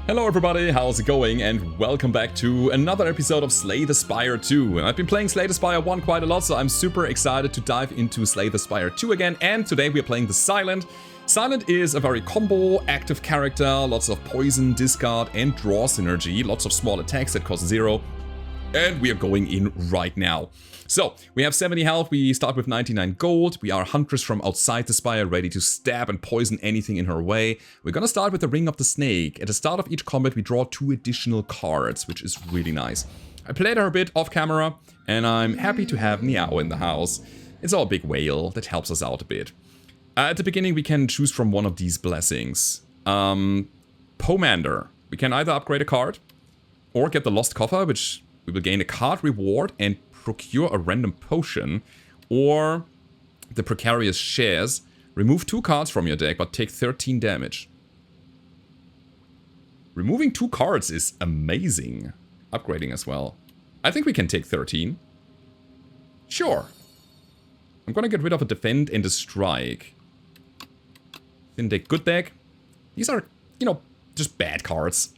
Hello everybody, how's it going? And welcome back to another episode of Slay the Spire 2. And I've been playing Slay the Spire 1 quite a lot, so I'm super excited to dive into Slay the Spire 2 again. And today we are playing the Silent. Silent is a very combo, active character, lots of poison, discard and draw synergy, lots of small attacks that cost 0. And we are going in right now. So, we have 70 health, we start with 99 gold, we are hunters from outside the spire, ready to stab and poison anything in her way. We're gonna start with the Ring of the Snake. At the start of each combat we draw 2 additional cards, which is really nice. I played her a bit off camera, and I'm happy to have Niao in the house. It's our big whale, that helps us out a bit. At the beginning we can choose from one of these blessings. Pomander. We can either upgrade a card, or get the Lost Coffer, which we will gain a card reward and procure a random potion, or the Precarious Shares. Remove 2 cards from your deck, but take 13 damage. Removing 2 cards is amazing. Upgrading as well. I think we can take 13. Sure. I'm gonna get rid of a Defend and a Strike. Thin deck, good deck. These are, you know, just bad cards.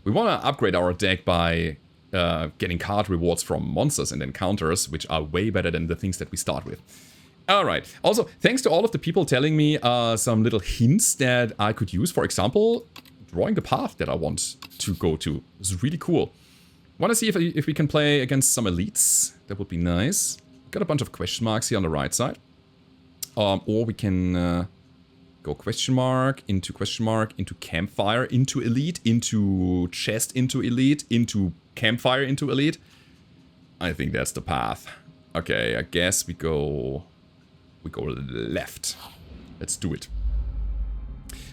We wanna upgrade our deck by getting card rewards from monsters and encounters, which are way better than the things that we start with. Alright, also, thanks to all of the people telling me some little hints that I could use. For example, drawing the path that I want to go to. This is really cool. Want to see if we can play against some elites. That would be nice. Got a bunch of question marks here on the right side. Or we can go question mark, into campfire, into elite, into chest, into elite, into campfire, into elite. I think that's the path. Okay, I guess we go left. Let's do it.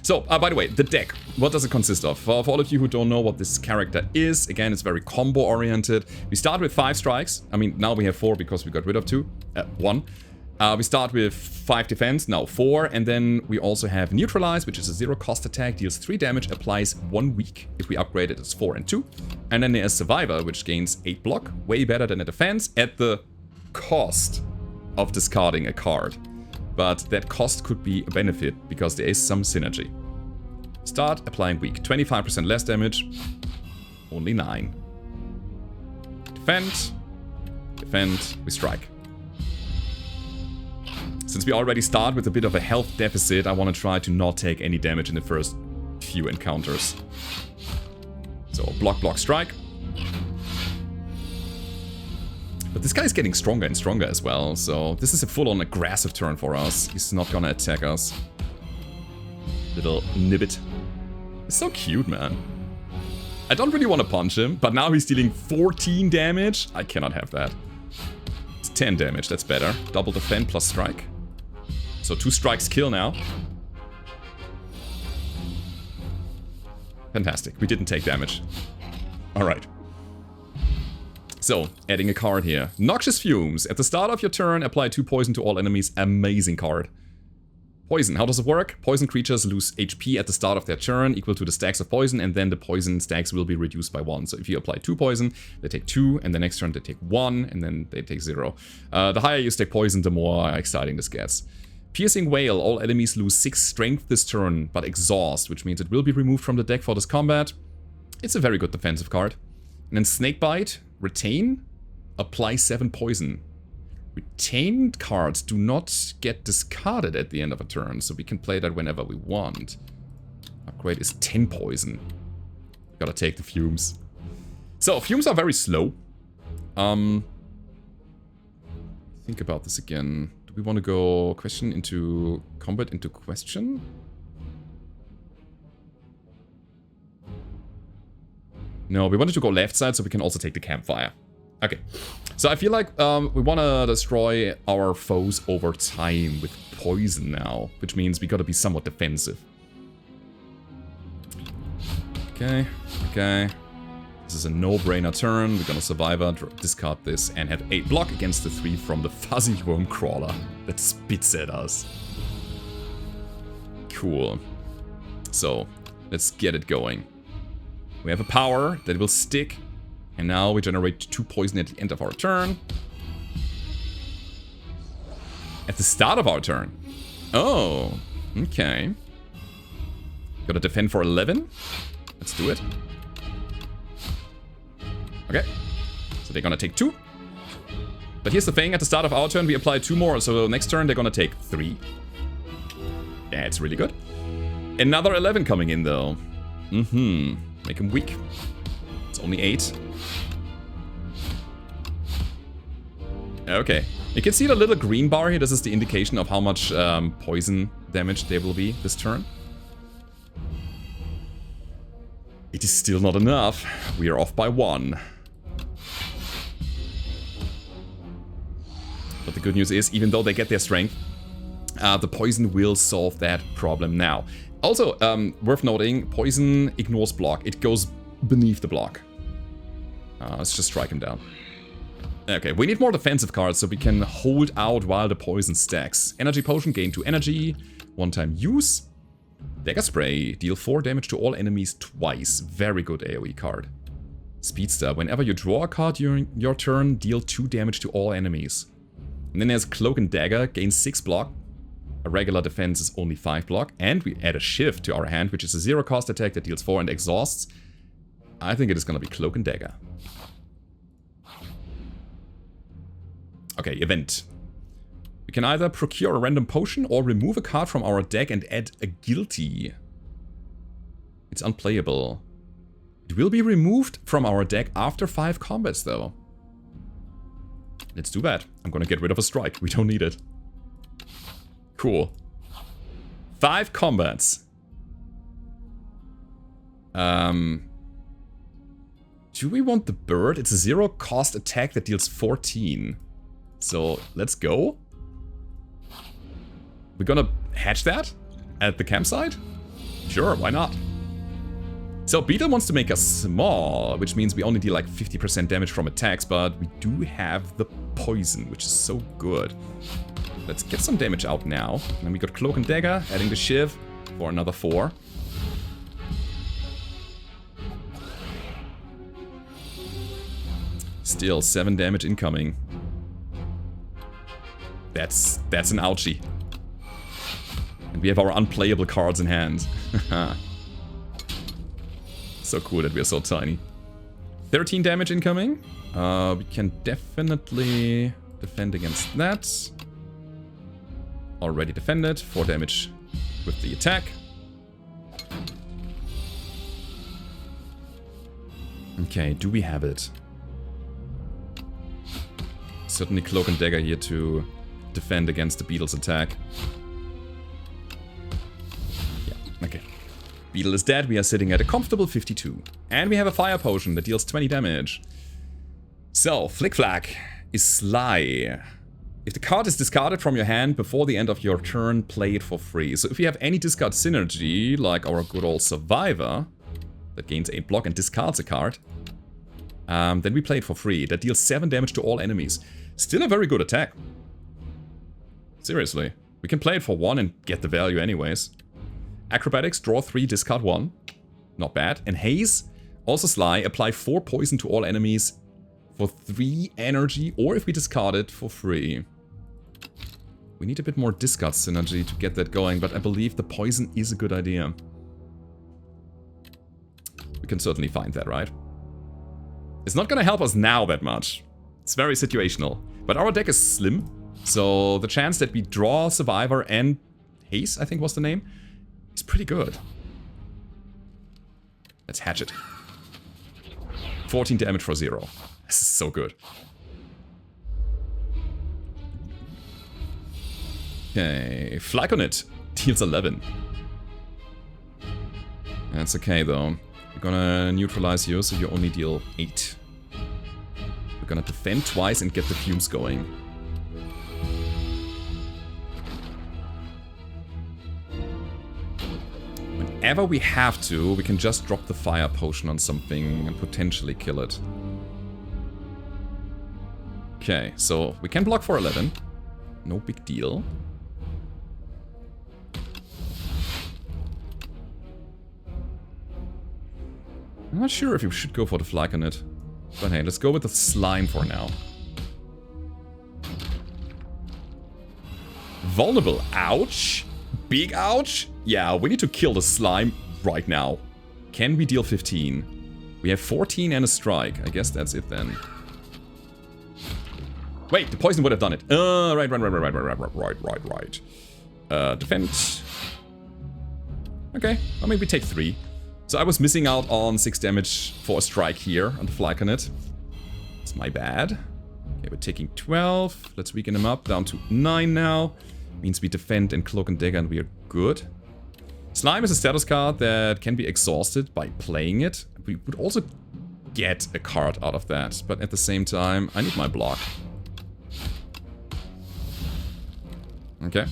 So, by the way, the deck, what does it consist of? For all of you who don't know what this character is, again, it's very combo oriented. We start with 5 strikes. I mean, now we have 4 because we got rid of 1. We start with 5 defense, now 4, and then we also have Neutralize, which is a 0-cost attack, deals 3 damage, applies 1 weak. If we upgrade it, it's 4 and 2. And then there's Survivor, which gains 8 block, way better than a defense, at the cost of discarding a card. But that cost could be a benefit, because there is some synergy. Start applying weak, 25% less damage, only 9. Defend, we strike. Since we already start with a bit of a health deficit, I want to try to not take any damage in the first few encounters. So, block, strike. But this guy's getting stronger and stronger as well, so this is a full-on aggressive turn for us. He's not gonna attack us. Little nibbit. It's so cute, man. I don't really want to punch him, but now he's dealing 14 damage. I cannot have that. It's 10 damage, that's better. Double defend plus strike. So 2 strikes kill now. Fantastic, we didn't take damage. Alright. So, adding a card here. Noxious Fumes. At the start of your turn, apply 2 poison to all enemies. Amazing card. Poison, how does it work? Poison creatures lose HP at the start of their turn, equal to the stacks of poison, and then the poison stacks will be reduced by 1. So if you apply 2 poison, they take 2, and the next turn they take 1, and then they take 0. The higher you stack poison, the more exciting this gets. Piercing Wail, all enemies lose 6 strength this turn, but exhaust, which means it will be removed from the deck for this combat. It's a very good defensive card. And then Snakebite, retain, apply 7 poison. Retained cards do not get discarded at the end of a turn, so we can play that whenever we want. Upgrade is 10 poison. Gotta take the fumes. So, fumes are very slow. Think about this again. Do we want to go question into combat into question? No, we wanted to go left side so we can also take the campfire. Okay, so I feel like we want to destroy our foes over time with poison now, which means we gotta be somewhat defensive. Okay. This is a no-brainer turn. We're gonna Survivor, discard this, and have 8 block against the 3 from the Fuzzy Worm Crawler that spits at us. Cool. So, let's get it going. We have a power that will stick. And now we generate 2 poison at the end of our turn. At the start of our turn. Oh, okay. Gotta defend for 11. Let's do it. Okay. So they're gonna take 2. But here's the thing, at the start of our turn we apply 2 more, so next turn they're gonna take 3. That's really good. Another 11 coming in though. Make him weak. It's only 8. Okay. You can see the little green bar here. This is the indication of how much poison damage there will be this turn. It is still not enough. We are off by 1. But the good news is, even though they get their strength, the poison will solve that problem now. Also, worth noting, poison ignores block. It goes beneath the block. Let's just strike him down. Okay, we need more defensive cards so we can hold out while the poison stacks. Energy potion, gain 2 energy, 1-time use. Dagger spray, deal 4 damage to all enemies twice. Very good AoE card. Speedster, whenever you draw a card during your turn, deal 2 damage to all enemies. And then there's Cloak and Dagger, gain 6 block. A regular defense is only 5 block. And we add a shift to our hand, which is a 0 cost attack that deals 4 and exhausts. I think it is gonna be Cloak and Dagger. Okay, event. We can either procure a random potion or remove a card from our deck and add a guilty. It's unplayable. It will be removed from our deck after 5 combats though. Let's do that. I'm gonna get rid of a strike. We don't need it. Cool. 5 combats. Do we want the bird? It's a 0 cost attack that deals 14. So let's go. We're gonna hatch that at the campsite? Sure, why not? So Beetle wants to make us small, which means we only deal like 50% damage from attacks, but we do have the poison, which is so good. Let's get some damage out now. And then we got Cloak and Dagger, adding the Shiv for another 4. Still 7 damage incoming. That's an ouchie. And we have our unplayable cards in hand. So cool that we are so tiny. 13 damage incoming. We can definitely defend against that. Already defended. 4 damage with the attack. Okay, do we have it? Certainly Cloak and Dagger here to defend against the Beetle's attack. Yeah, okay. Beetle is dead, we are sitting at a comfortable 52. And we have a fire potion that deals 20 damage. So, Flick Flack is Sly. If the card is discarded from your hand before the end of your turn, play it for free. So if you have any discard synergy, like our good old Survivor, that gains 8 block and discards a card, then we play it for free. That deals 7 damage to all enemies. Still a very good attack. Seriously. We can play it for 1 and get the value anyways. Acrobatics, draw 3, discard 1. Not bad. And Haze, also Sly, apply 4 poison to all enemies for 3 energy, or if we discard it, for free. We need a bit more discard synergy to get that going, but I believe the poison is a good idea. We can certainly find that, right? It's not gonna help us now that much. It's very situational. But our deck is slim, so the chance that we draw Survivor and Haze, I think was the name, is pretty good. Let's hatch it. 14 damage for 0. This is so good. Okay, Flyconit deals 11. That's okay though. We're gonna neutralize you, so you only deal 8. We're gonna defend twice and get the fumes going. Whenever we have to, we can just drop the fire potion on something and potentially kill it. Okay, so we can block for 11. No big deal. I'm not sure if you should go for the Flyconit. But hey, let's go with the slime for now. Vulnerable. Ouch. Big ouch. Yeah, we need to kill the slime right now. Can we deal 15? We have 14 and a strike. I guess that's it then. Wait, the poison would have done it. Right. Defend. Okay, well, maybe take 3. So I was missing out on 6 damage for a strike here on the Flaconet. It's my bad. Okay, we're taking 12. Let's weaken him up down to 9 now. Means we defend and Cloak and Dagger and we are good. Slime is a status card that can be exhausted by playing it. We would also get a card out of that, but at the same time, I need my block. Okay.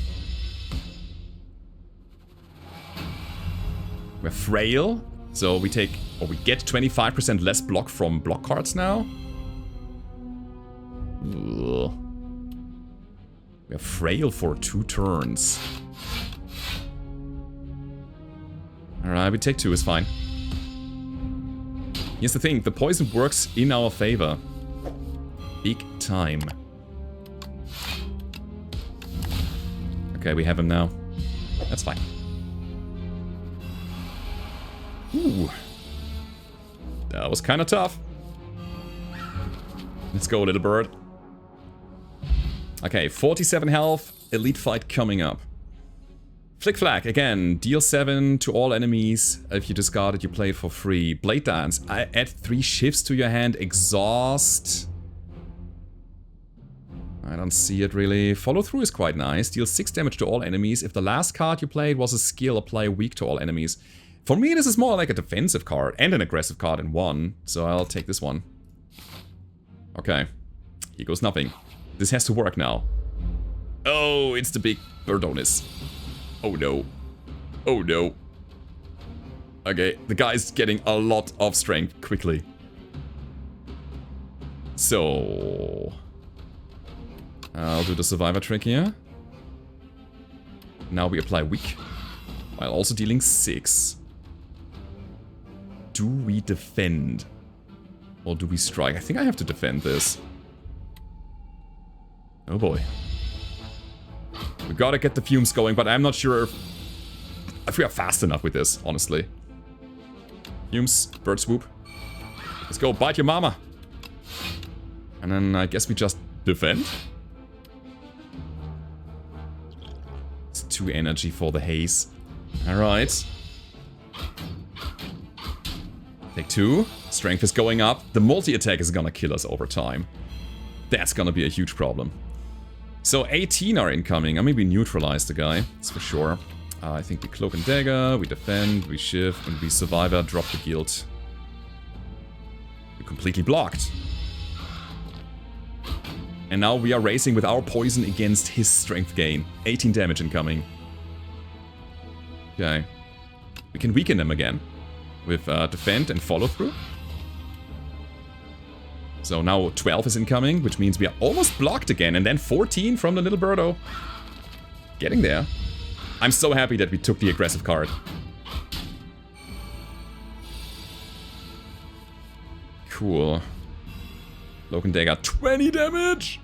We're frail, so we take, or we get 25% less block from block cards now. Ugh. We're frail for 2 turns. Alright, we take 2 is fine. Here's the thing, the poison works in our favor. Big time. Okay, we have him now. That's fine. Ooh. That was kind of tough. Let's go, little bird. Okay, 47 health. Elite fight coming up. Flick Flag, again, deal 7 to all enemies. If you discard it, you play it for free. Blade Dance, add 3 shifts to your hand. Exhaust. I don't see it really. Follow Through is quite nice. Deal 6 damage to all enemies. If the last card you played was a skill, apply weak to all enemies. For me, this is more like a defensive card and an aggressive card in one. So I'll take this one. Okay. Here goes nothing. This has to work now. Oh, it's the big Birdonis. Oh no. Oh no. Okay, the guy's getting a lot of strength quickly. So... I'll do the survivor trick here. Now we apply weak, while also dealing 6. Do we defend? Or do we strike? I think I have to defend this. Oh boy. We gotta get the fumes going, but I'm not sure if we are fast enough with this, honestly. Fumes, bird swoop. Let's go, bite your mama. And then I guess we just defend. It's 2 energy for the haze. Alright. Take 2. Strength is going up. The multi-attack is gonna kill us over time. That's gonna be a huge problem. So 18 are incoming. I mean, we neutralize the guy, that's for sure. I think we Cloak and Dagger, we defend, we shift, and we survivor, drop the guild. We're completely blocked. And now we are racing with our poison against his strength gain. 18 damage incoming. Okay. We can weaken him again. With defend and follow through. So now 12 is incoming, which means we are almost blocked again. And then 14 from the little birdo. Getting there. I'm so happy that we took the aggressive card. Cool. Cloak and Dagger, 20 damage!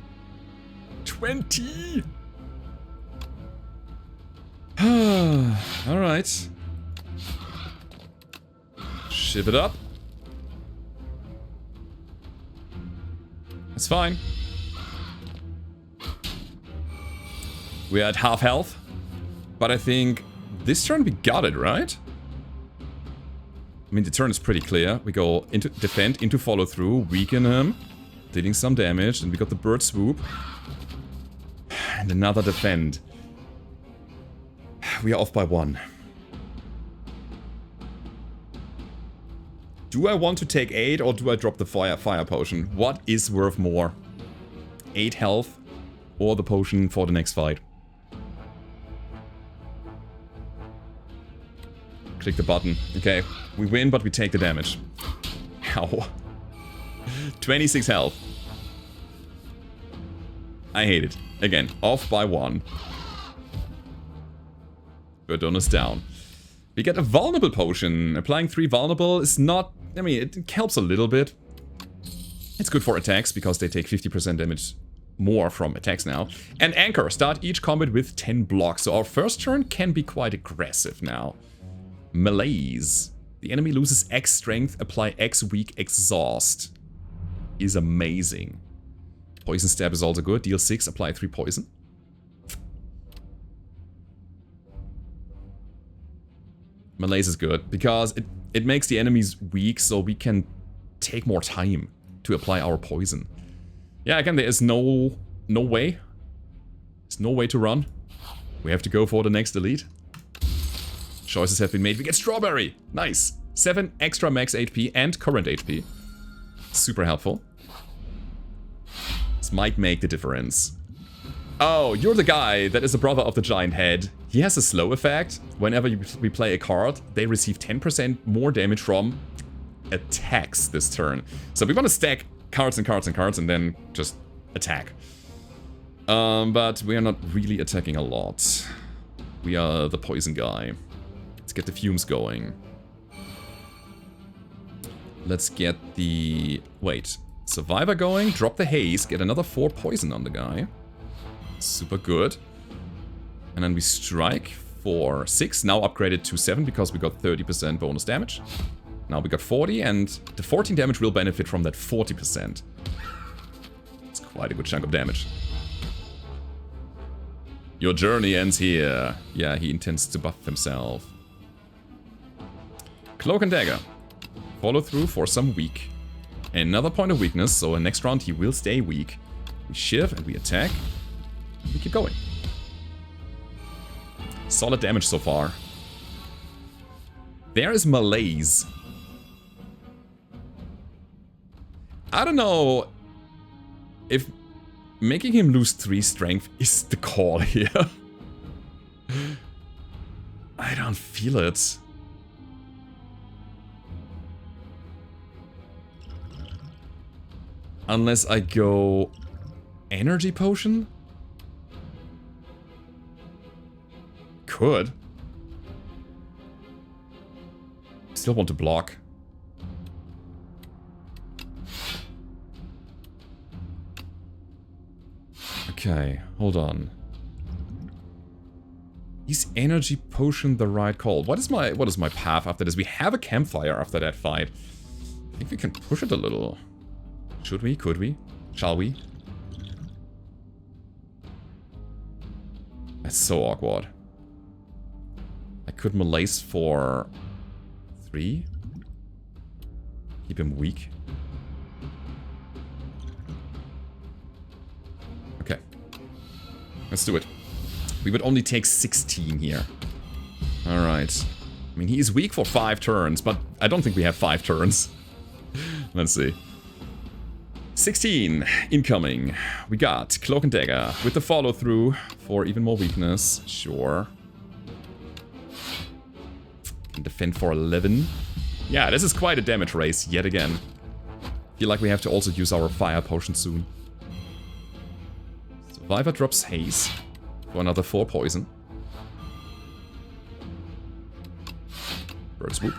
20! Alright. Shiv it up. That's fine. We're at half health. But I think this turn we got it, right? I mean, the turn is pretty clear. We go into defend, into follow through, weaken him, dealing some damage, and we got the bird swoop. And another defend. We are off by 1. Do I want to take 8 or do I drop the fire potion? What is worth more? 8 health or the potion for the next fight? Click the button. Okay, we win, but we take the damage. Ow. 26 health. I hate it. Again, off by 1. Verdun down. We get a vulnerable potion. Applying 3 vulnerable is not... I mean, it helps a little bit. It's good for attacks, because they take 50% damage more from attacks now. And Anchor. Start each combat with 10 blocks. So our first turn can be quite aggressive now. Malaise. The enemy loses X strength, apply X weak exhaust. Is amazing. Poison stab is also good. Deal 6, apply 3 poison. Malaise is good because it makes the enemies weak so we can take more time to apply our poison. Yeah, again, there is no way. There's no way to run. We have to go for the next elite. Choices have been made. We get strawberry. Nice. 7 extra max HP and current HP. Super helpful. This might make the difference. Oh, you're the guy that is the brother of the giant head. He has a slow effect. Whenever we play a card, they receive 10% more damage from attacks this turn. So we want to stack cards and cards and cards and then just attack. But we are not really attacking a lot. We are the poison guy. Let's get the fumes going. Let's get the... Wait. Survivor going. Drop the haze. Get another 4 poison on the guy. Super good. And then we strike for 6. Now upgraded to 7 because we got 30% bonus damage. Now we got 40 and the 14 damage will benefit from that 40%. It's quite a good chunk of damage. Your journey ends here. Yeah, he intends to buff himself. Cloak and Dagger. Follow through for some weak. Another point of weakness, so next round he will stay weak. We shift and we attack. We keep going. Solid damage so far. There is Malaise. I don't know if making him lose 3 strength is the call here. I don't feel it. Unless I go energy potion? Could. Still want to block. Okay, hold on. Is energy potion the right call? What is my path after this? We have a campfire after that fight. I think we can push it a little. Should we? Could we? Shall we? That's so awkward. I could Malaise for 3. Keep him weak. Okay. Let's do it. We would only take 16 here. Alright. I mean, he is weak for 5 turns, but I don't think we have 5 turns. Let's see. 16 incoming. We got Cloak and Dagger with the follow through for even more weakness. Sure. Can defend for 11. Yeah, this is quite a damage race yet again. Feel like we have to also use our fire potion soon. Survivor drops haze for another 4 poison. Bird swoop.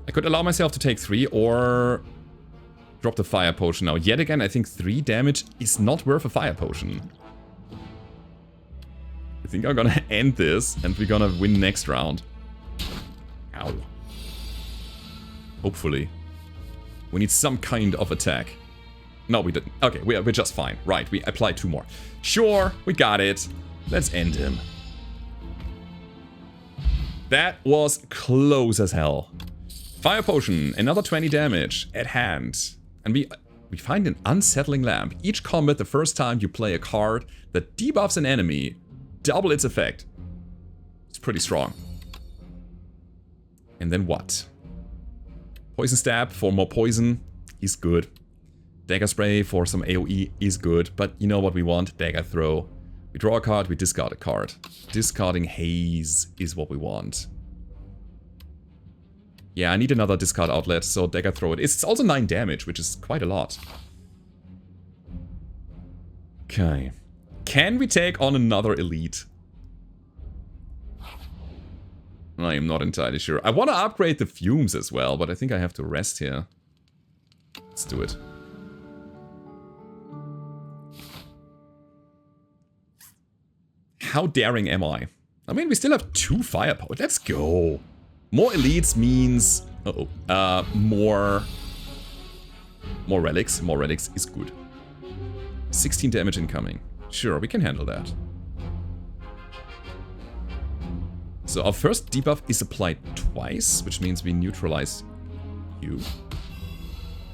I could allow myself to take 3 or drop the fire potion now. Yet again, I think 3 damage is not worth a fire potion. I think I'm gonna end this and we're gonna win next round. Ow. Hopefully. We need some kind of attack. No, we didn't. Okay, we're just fine. Right, we applied 2 more. Sure, we got it. Let's end him. That was close as hell. Fire potion, another 20 damage at hand. And we find an unsettling lamp. Each combat, the first time you play a card that debuffs an enemy, double its effect. It's pretty strong. And then what? Poison stab for more poison is good. Dagger spray for some AoE is good, but you know what we want? Dagger throw. We draw a card, we discard a card. Discarding haze is what we want. Yeah, I need another discard outlet, so dagger throw it. It's also 9 damage, which is quite a lot. Okay. Can we take on another elite? I am not entirely sure. I want to upgrade the fumes as well, but I think I have to rest here. Let's do it. How daring am I? I mean, we still have 2 firepower. Let's go. More elites means... more relics. More relics is good. 16 damage incoming. Sure, we can handle that. So our first debuff is applied twice, which means we neutralize you.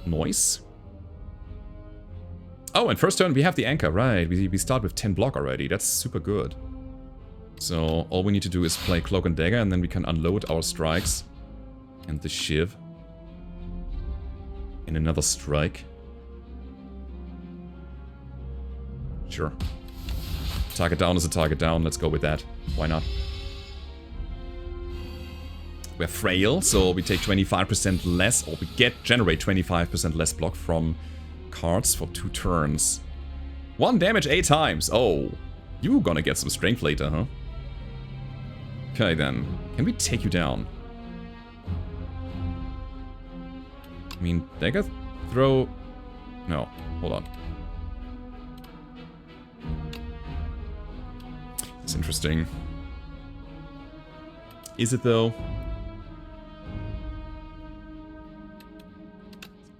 Noise. Oh, and first turn we have the anchor, right. We start with 10 block already. That's super good. So all we need to do is play Cloak and Dagger, and then we can unload our strikes. And the Shiv. In another strike. Sure. Target down is a target down. Let's go with that. Why not? We're frail, so we take 25% less, or we generate 25% less block from cards for 2 turns. 1 damage 8 times. Oh, you're gonna get some strength later, huh? Okay then. Can we take you down? I mean, dagger throw... No, hold on. It's interesting. Is it though?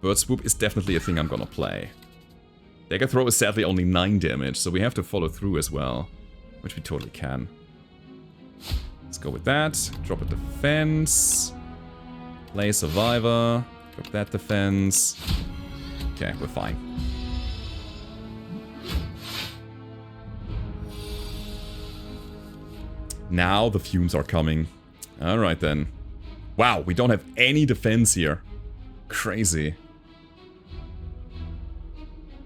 Bird Swoop is definitely a thing I'm gonna play. Dagger Throw is sadly only 9 damage, so we have to follow through as well. Which we totally can. Let's go with that. Drop a defense. Play Survivor. Drop that defense. Okay, we're fine. Now the fumes are coming. Alright then. Wow, we don't have any defense here. Crazy.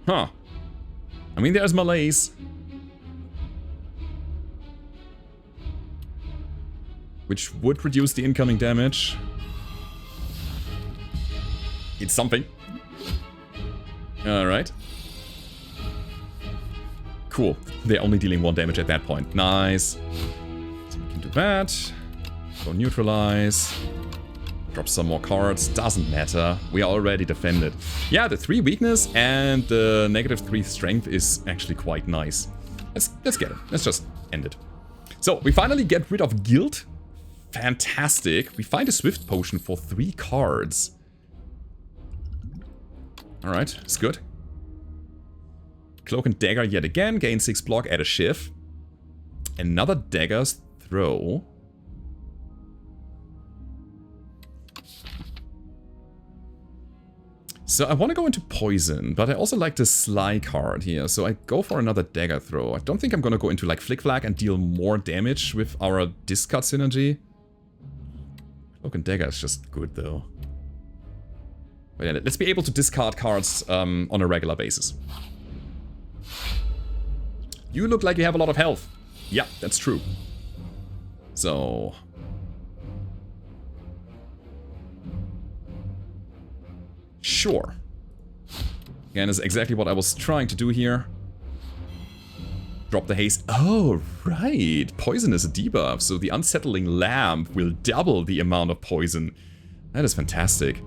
Huh. I mean, there's Malaise. Which would reduce the incoming damage. It's something. Alright. Cool. They're only dealing 1 damage at that point. Nice. So we can do that. Go neutralize. Drop some more cards. Doesn't matter. We are already defended. Yeah, the 3 weakness and the -3 strength is actually quite nice. Let's get it. Let's just end it. So, we finally get rid of guilt. Fantastic. We find a swift potion for 3 cards. Alright, it's good. Cloak and Dagger yet again. Gain 6 block, add a Shiv. Another Dagger's Throw. So I want to go into Poison, but I also like the Sly card here. So I go for another Dagger Throw. I don't think I'm going to go into like Flick Flag and deal more damage with our discard synergy. Cloak and Dagger is just good though. But yeah, let's be able to discard cards on a regular basis. You look like you have a lot of health. Yeah, that's true. So... Sure. Again, is exactly what I was trying to do here. Drop the haste. Oh, right. Poison is a debuff, so the Unsettling Lamp will double the amount of poison. That is fantastic.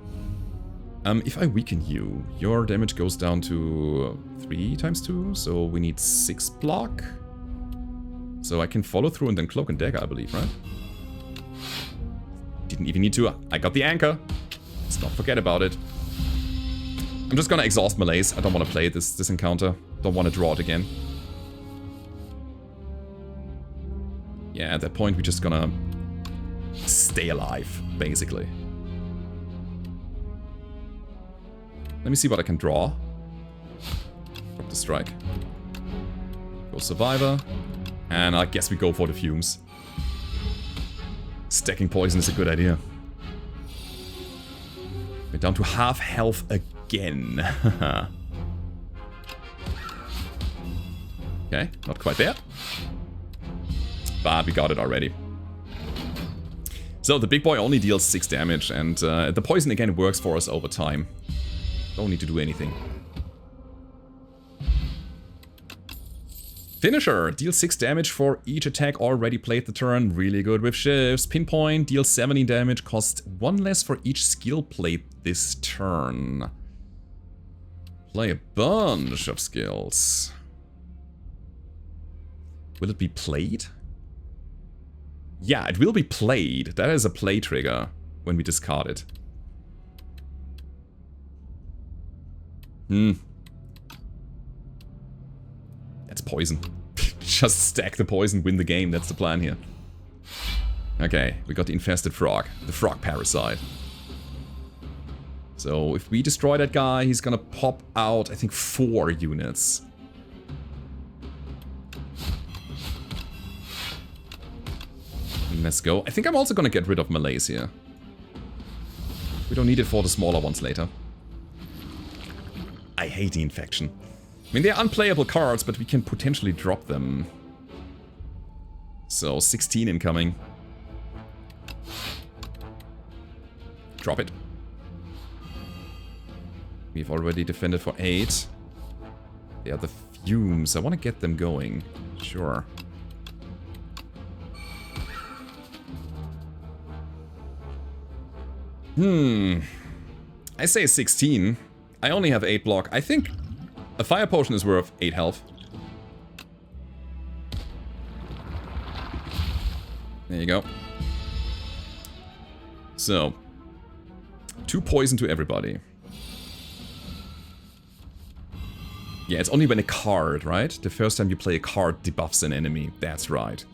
If I weaken you, your damage goes down to 3 times 2, so we need 6 block. So I can follow through and then Cloak and Dagger, I believe, right? Didn't even need to. I got the anchor. Let's not forget about it. I'm just gonna exhaust Malaise. I don't want to play this encounter. Don't want to draw it again. Yeah, at that point we're just gonna stay alive, basically. Let me see what I can draw. Drop the strike. Go Survivor. And I guess we go for the fumes. Stacking poison is a good idea. We're down to half health again. Okay, not quite there. But we got it already. So the big boy only deals 6 damage, and the poison again works for us over time. Don't need to do anything. Finisher, deals 6 damage for each attack already played the turn. Really good with shifts. Pinpoint, deals 70 damage, costs 1 less for each skill played this turn. Play a bunch of skills. Will it be played? Yeah, it will be played. That is a play trigger when we discard it. That's poison. Just stack the poison, win the game. That's the plan here. Okay, we got the infested frog. The frog parasite. So if we destroy that guy, he's gonna pop out, I think, 4 units. Let's go. I think I'm also gonna get rid of Malaise here. We don't need it for the smaller ones later. I hate the infection. I mean, they're unplayable cards, but we can potentially drop them. So, 16 incoming. Drop it. We've already defended for 8. They are the fumes. I want to get them going. Sure. I say 16. I only have 8 block. I think a fire potion is worth 8 health. There you go. So, 2 poison to everybody. Yeah, it's only when a card, right? The first time you play a card debuffs an enemy. That's right.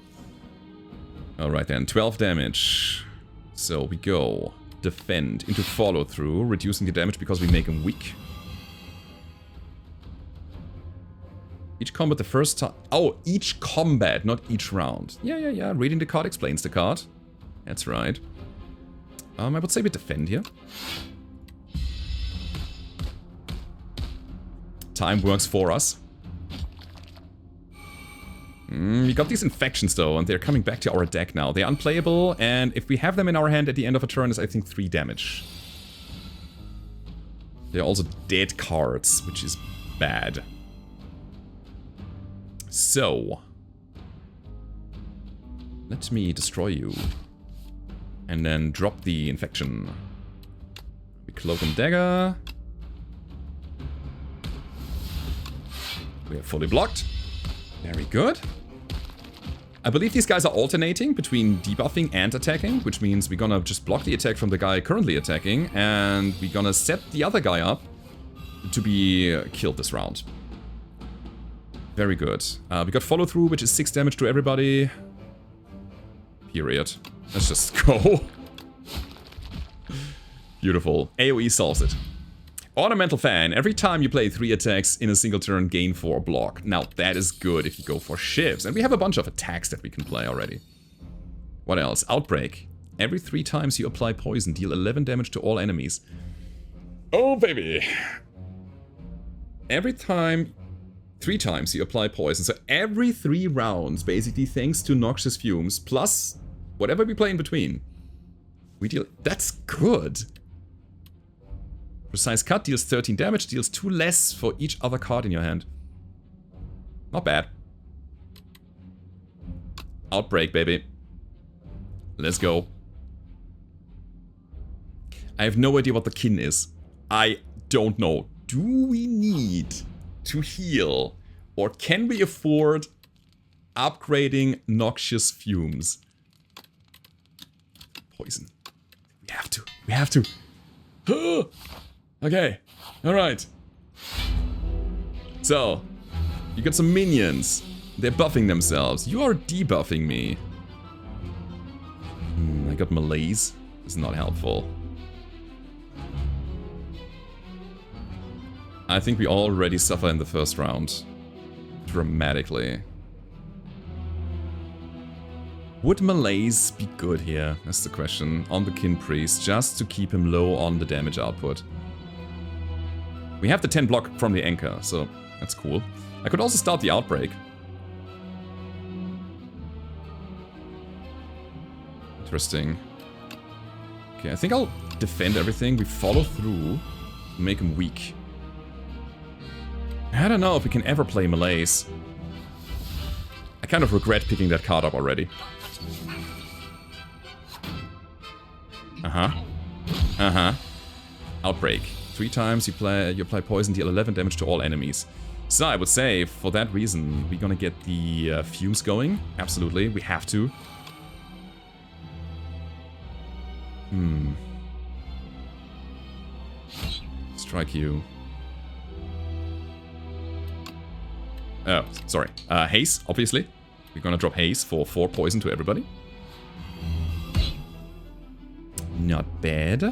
Alright then, 12 damage. So we go defend into follow through, reducing the damage because we make him weak. Each combat the first time. Oh, each combat, not each round. Yeah. Reading the card explains the card. That's right. I would say we defend here. Time works for us. We got these infections though, and they're coming back to our deck now. They're unplayable, and if we have them in our hand at the end of a turn, it's I think 3 damage. They're also dead cards, which is bad. So, let me destroy you. And then drop the infection. We cloak and dagger. We are fully blocked. Very good. I believe these guys are alternating between debuffing and attacking, which means we're gonna just block the attack from the guy currently attacking, and we're gonna set the other guy up to be killed this round. Very good. We got follow through, which is 6 damage to everybody. Period. Let's just go. Beautiful. AoE solves it. Ornamental Fan. Every time you play 3 attacks in a single turn, gain 4 block. Now, that is good if you go for shivs. And we have a bunch of attacks that we can play already. What else? Outbreak. Every 3 times you apply poison, deal 11 damage to all enemies. Oh, baby. Every time... 3 times you apply poison. So every 3 rounds, basically, thanks to Noxious Fumes, plus whatever we play in between, we deal... That's good. Precise Cut deals 13 damage, deals 2 less for each other card in your hand. Not bad. Outbreak, baby. Let's go. I have no idea what the kin is. I don't know. Do we need to heal? Or can we afford upgrading Noxious Fumes? Poison. We have to. We have to. Okay. Alright. So, you got some minions. They're buffing themselves. You are debuffing me. I got malaise. It's not helpful. I think we already suffer in the first round. Dramatically. Would malaise be good here? That's the question. On the Kin Priest, just to keep him low on the damage output. We have the 10 block from the anchor, so that's cool. I could also start the outbreak. Interesting. Okay, I think I'll defend everything. We follow through, make him weak. I don't know if we can ever play malaise. I kind of regret picking that card up already. Outbreak. 3 times you apply poison, deal 11 damage to all enemies. So I would say, for that reason, we're gonna get the fumes going. Absolutely, we have to. Strike you. Oh, sorry. Haze, obviously. We're gonna drop Haze for 4 poison to everybody. Not bad.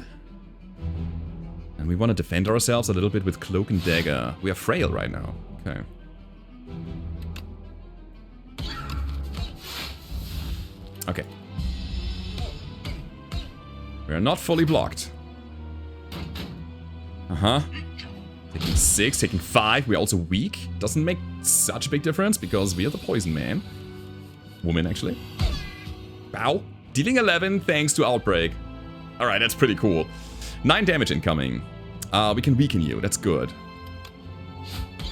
And we want to defend ourselves a little bit with Cloak and Dagger. We are frail right now. Okay. Okay. We are not fully blocked. Taking 6, taking 5. We're also weak. Doesn't make such a big difference because we are the poison man. Woman, actually. Bow. Dealing 11 thanks to Outbreak. Alright, that's pretty cool. 9 damage incoming. We can weaken you. That's good.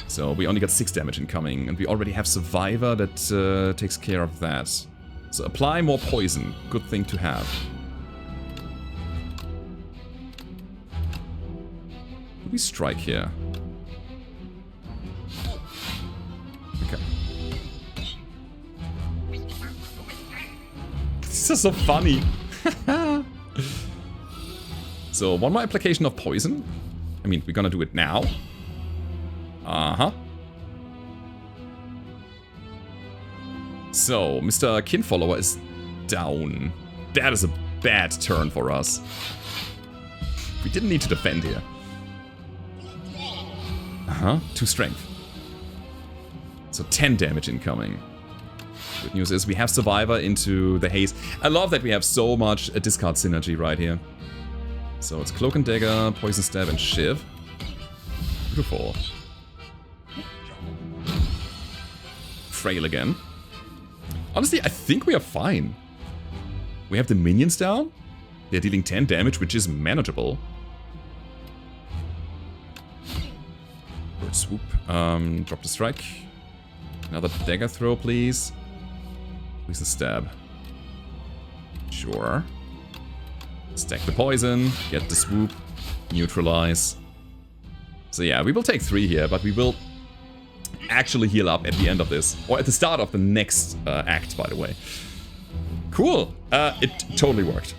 So we only got 6 damage incoming. And we already have Survivor that takes care of that. So apply more poison. Good thing to have. We strike here. Okay. This is so funny. So, one more application of poison. I mean, we're gonna do it now. So, Mr. Kinfollower is down. That is a bad turn for us. We didn't need to defend here. 2 strength. So 10 damage incoming. Good news is we have Survivor into the Haze. I love that we have so much discard synergy right here. So it's Cloak and Dagger, Poison Stab, and Shiv. Beautiful. Frail again. Honestly, I think we are fine. We have the minions down. They're dealing 10 damage, which is manageable. Bird swoop. Drop the strike. Another dagger throw, please. Poison stab. Sure. Stack the poison. Get the swoop. Neutralize. So yeah, we will take 3 here, but we will actually heal up at the end of this. Or at the start of the next act, by the way. Cool. It totally worked.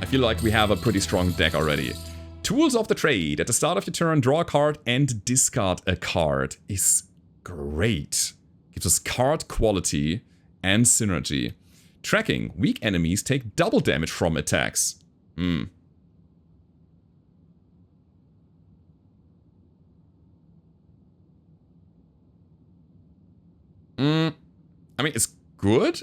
I feel like we have a pretty strong deck already. Tools of the trade. At the start of your turn, draw a card and discard a card. Is great. Gives us card quality and synergy. Tracking. Weak enemies take double damage from attacks. I mean, it's good,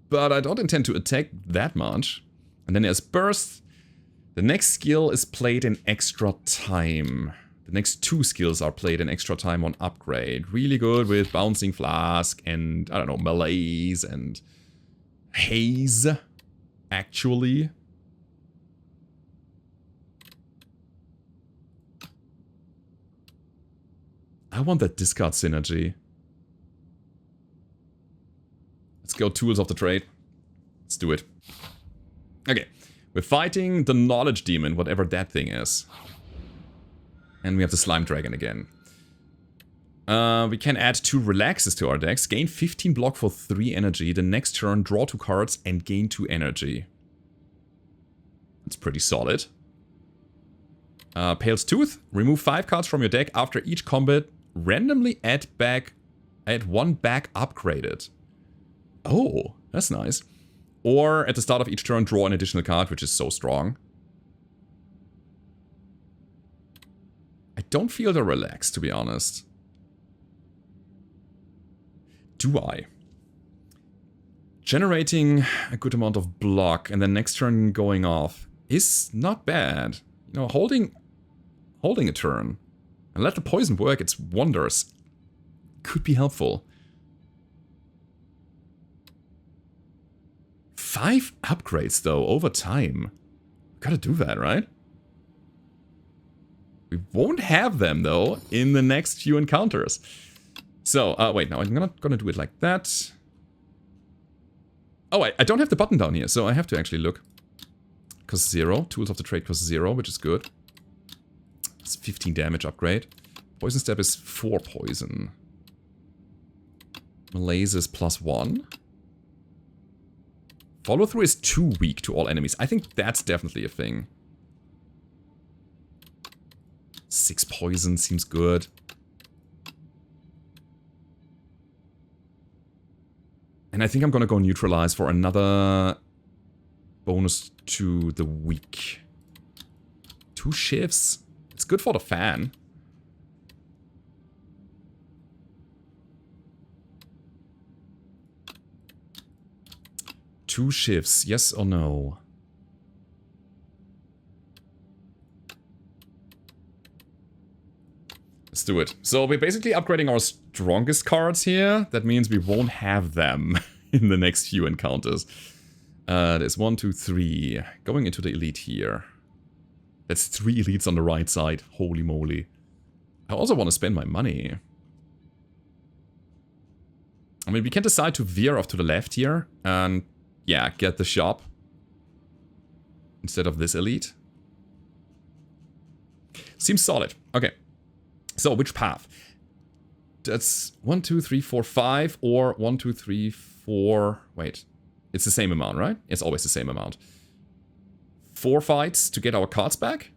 but I don't intend to attack that much. And then there's Burst. The next skill is played in extra time. The next 2 skills are played in extra time on upgrade. Really good with Bouncing Flask and, I don't know, Malaise and Haze, actually. I want that discard synergy. Let's go Tools of the Trade. Let's do it. Okay. We're fighting the Knowledge Demon, whatever that thing is. And we have the Slime Dragon again. We can add 2 Relaxes to our decks. Gain 15 block for 3 energy. The next turn, draw 2 cards and gain 2 energy. That's pretty solid. Pale's Tooth. Remove 5 cards from your deck after each combat. Randomly add 1 back upgraded. Oh, that's nice. Or at the start of each turn, draw an additional card, which is so strong. I don't feel the relax, to be honest. Do I? Generating a good amount of block and then next turn going off is not bad. You know, holding a turn and let the poison work its wonders could be helpful. 5 upgrades, though, over time. Gotta do that, right? We won't have them, though, in the next few encounters. So, wait, now I'm not gonna do it like that. Oh, I don't have the button down here, so I have to actually look. Costs 0. Tools of the Trade costs 0, which is good. It's 15 damage upgrade. Poison Step is 4 poison. Malaise is +1. Follow through is too weak to all enemies. I think that's definitely a thing. 6 poison seems good. And I think I'm gonna go neutralize for another bonus to the weak. 2 shifts. It's good for the fan. Two shifts, yes or no? Let's do it. So we're basically upgrading our strongest cards here. That means we won't have them in the next few encounters. There's 1, 2, 3. Going into the elite here. That's 3 elites on the right side. Holy moly. I also want to spend my money. I mean, we can decide to veer off to the left here and, yeah, get the shop instead of this elite. Seems solid. Okay. So, which path? That's 1, 2, 3, 4, 5, or 1, 2, 3, 4... Wait. It's the same amount, right? It's always the same amount. 4 fights to get our cards back?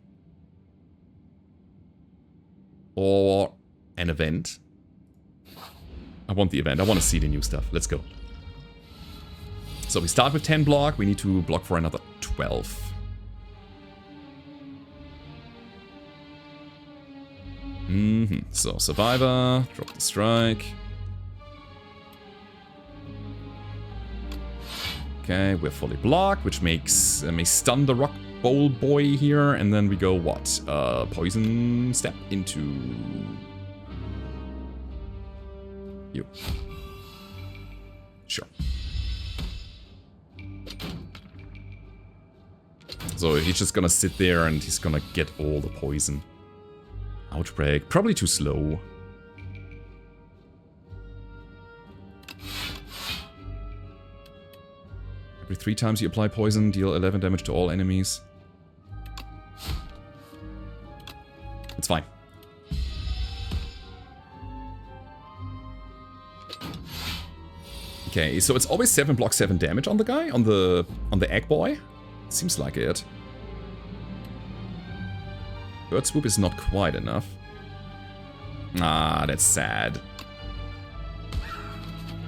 Or an event? I want the event. I want to see the new stuff. Let's go. So we start with 10 block. We need to block for another 12. So, Survivor, drop the strike. Okay, we're fully blocked, which makes may stun the Rock Bowl boy here, and then we go what? Poison step into you. Sure. So he's just gonna sit there and he's gonna get all the poison. Outbreak. Probably too slow. Every 3 times you apply poison, deal 11 damage to all enemies. It's fine. Okay, so it's always 7 block 7 damage on the guy, on the egg boy. Seems like it. Bird swoop is not quite enough. Ah, that's sad.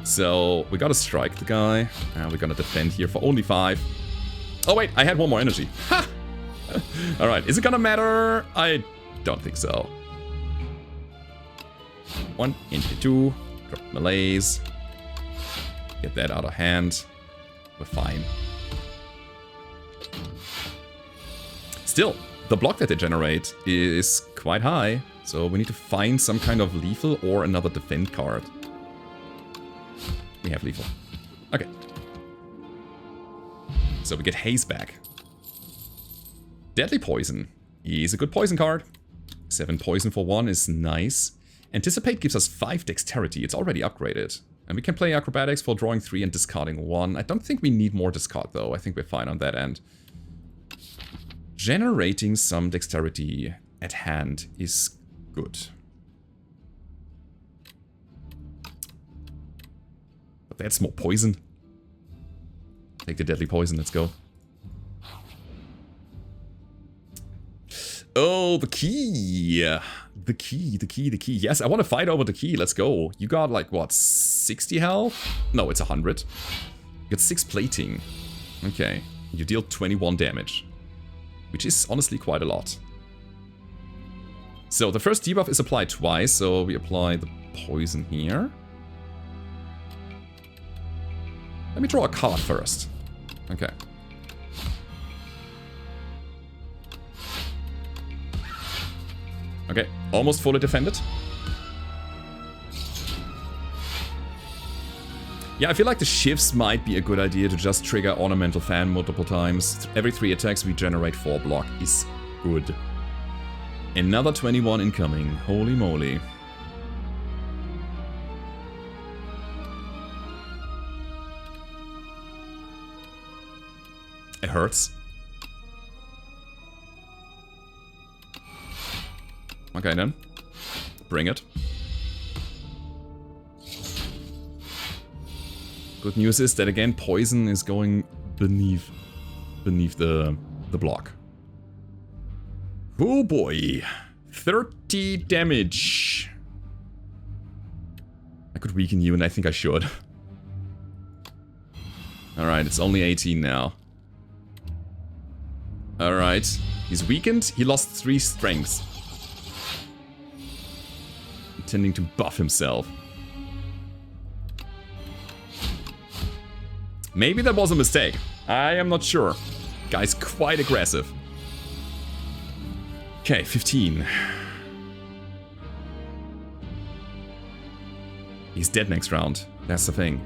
So, we gotta strike the guy. We're gonna defend here for only 5. Oh wait, I had 1 more energy. Ha! Alright, is it gonna matter? I don't think so. 1 into 2. Drop melees. Get that out of hand. We're fine. Still, the block that they generate is quite high, so we need to find some kind of lethal or another defend card. We have lethal. Okay. So we get Haze back. Deadly Poison is a good poison card. 7 poison for 1 is nice. Anticipate gives us 5 dexterity, it's already upgraded. And we can play acrobatics for drawing 3 and discarding 1. I don't think we need more discard though, I think we're fine on that end. Generating some dexterity at hand is good. But that's more poison. Take the deadly poison, let's go. Oh, the key. The key. Yes, I want to fight over the key, let's go. You got like, what, 60 health? No, it's 100. You got 6 plating. Okay, you deal 21 damage. Which is honestly quite a lot. So the first debuff is applied twice, so we apply the poison here. Let me draw a card first. Okay. Okay, almost fully defended. Yeah, I feel like the shifts might be a good idea to just trigger Ornamental Fan multiple times. Every 3 attacks we generate 4 block is good. Another 21 incoming. Holy moly. It hurts. Okay then. Bring it. Good news is that again, poison is going beneath the block. Oh boy. 30 damage. I could weaken you, and I think I should. Alright, it's only 18 now. Alright. He's weakened. He lost 3 strengths. Intending to buff himself. Maybe that was a mistake. I am not sure. Guy's quite aggressive. Okay, 15. He's dead next round. That's the thing.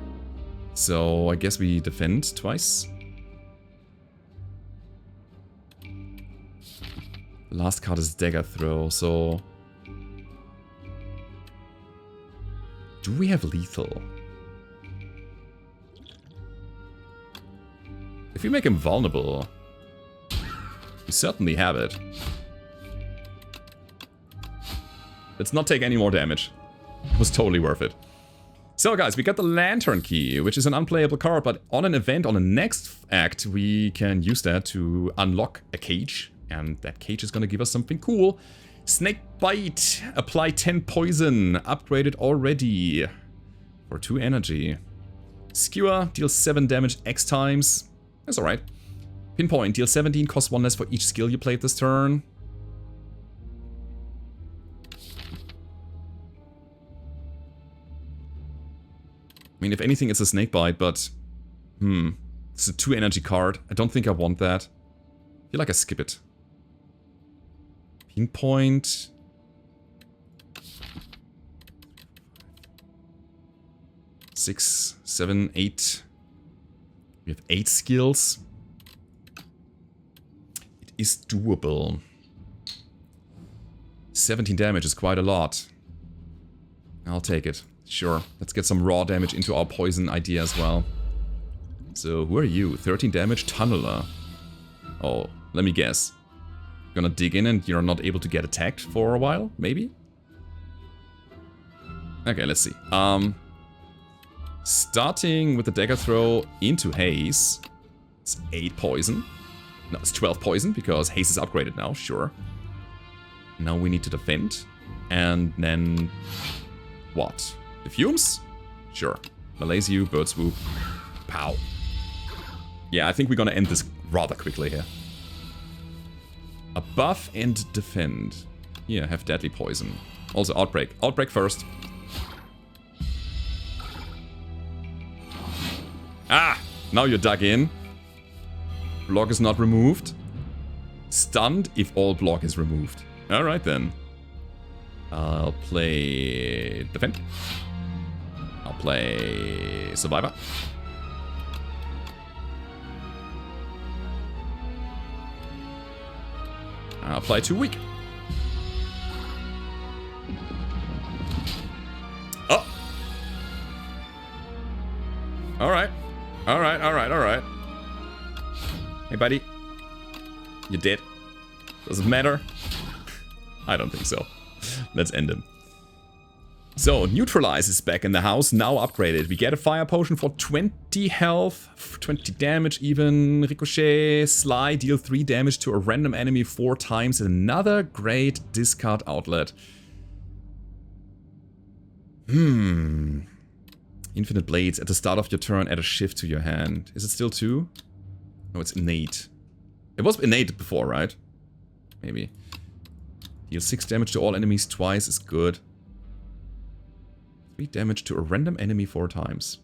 So I guess we defend twice. Last card is dagger throw, so... Do we have lethal? If we make him vulnerable, we certainly have it. Let's not take any more damage. It was totally worth it. So guys, we got the Lantern Key, which is an unplayable card, but on an event, on the next act, we can use that to unlock a cage. And that cage is gonna give us something cool. Snake Bite, apply 10 poison, upgraded already. For 2 energy. Skewer, deals 7 damage X times. That's alright. Pinpoint, deal 17, costs 1 less for each skill you played this turn. I mean, if anything, it's a snake bite, but... It's a 2 energy card. I don't think I want that. I feel like I skip it. Pinpoint. Six, 7, 8. We have 8 skills. It is doable. 17 damage is quite a lot. I'll take it. Sure. Let's get some raw damage into our poison idea as well. So, who are you? 13 damage? Tunneler. Oh, let me guess. Gonna dig in and you're not able to get attacked for a while? Maybe? Okay, let's see. Starting with the dagger throw into haze. It's 8 poison. No, it's 12 poison because haze is upgraded now, sure. Now we need to defend. And then... what? The fumes? Sure. Malaise you, bird swoop. Pow. Yeah, I think we're gonna end this rather quickly here. A buff and defend. Yeah, have deadly poison. Also outbreak. Outbreak first. Ah! Now you're dug in. Block is not removed. Stunned if all block is removed. Alright then. I'll play defend. I'll play survivor. I'll play 2 weak. Oh! Alright. Alright, alright, alright. Hey buddy. You're dead. Does it matter? I don't think so. Let's end him. So, Neutralize is back in the house, now upgraded. We get a fire potion for 20 health, 20 damage even. Ricochet, Sly, deal 3 damage to a random enemy 4 times. Another great discard outlet. Infinite Blades. At the start of your turn, add a shift to your hand. Is it still 2? No, it's innate. It was innate before, right? Maybe. Deal 6 damage to all enemies twice is good. 3 damage to a random enemy 4 times.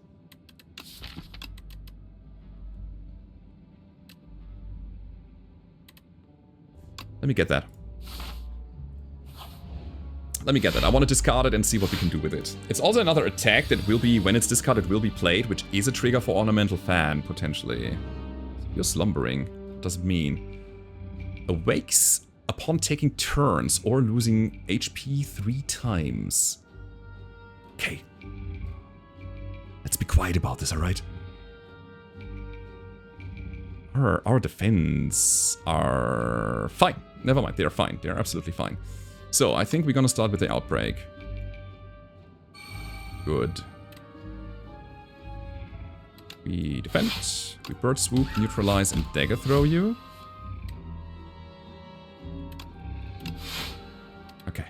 Let me get that. Let me get that. I want to discard it and see what we can do with it. It's also another attack that will be, when it's discarded, will be played, which is a trigger for Ornamental Fan, potentially. You're slumbering. What does it mean? Awakes upon taking turns or losing HP 3 times. Okay. Let's be quiet about this, alright? Our defense are fine. Never mind, they're fine. They're absolutely fine. So, I think we're gonna start with the outbreak. Good. We defend. We bird swoop, neutralize, and dagger throw you. Okay.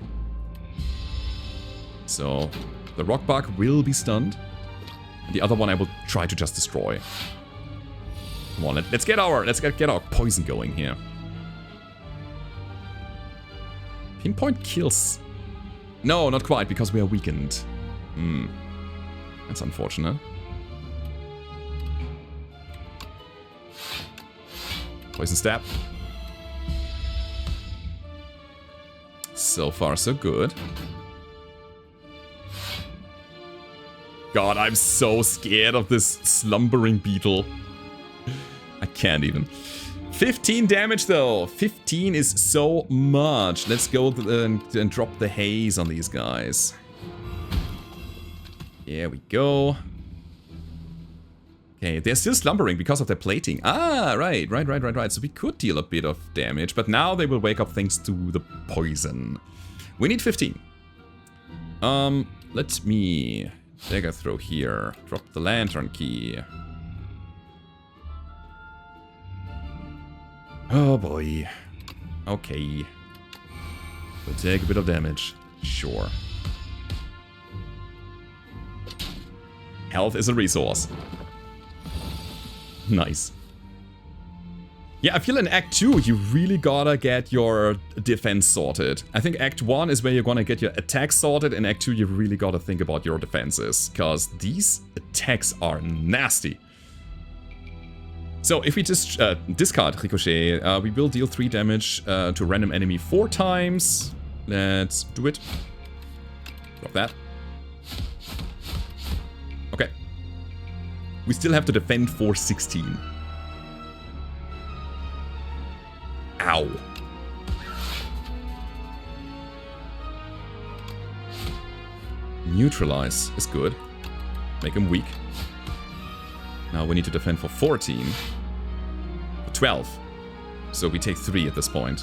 So, the rock bug will be stunned. The other one I will try to just destroy. Come on, let's get our poison going here. Pinpoint kills. No, not quite, because we are weakened. That's unfortunate. Poison stab. So far, so good. God, I'm so scared of this slumbering beetle. I can't even. 15 damage though. 15 is so much. Let's go and drop the haze on these guys. There we go. Okay, they're still slumbering because of their plating. Ah, right. So we could deal a bit of damage, but now they will wake up thanks to the poison. We need 15. Let me dagger throw here. Drop the lantern key. Oh boy. Okay. We'll take a bit of damage. Sure. Health is a resource. Nice. Yeah, I feel in Act 2 you really gotta get your defense sorted. I think Act 1 is where you're gonna get your attacks sorted. In Act 2 you really gotta think about your defenses. Because these attacks are nasty. So if we just discard Ricochet, we will deal 3 damage to a random enemy 4 times. Let's do it. Drop that. Okay. We still have to defend for 16. Ow. Neutralize is good. Make him weak. Now we need to defend for 14. For 12. So we take 3 at this point.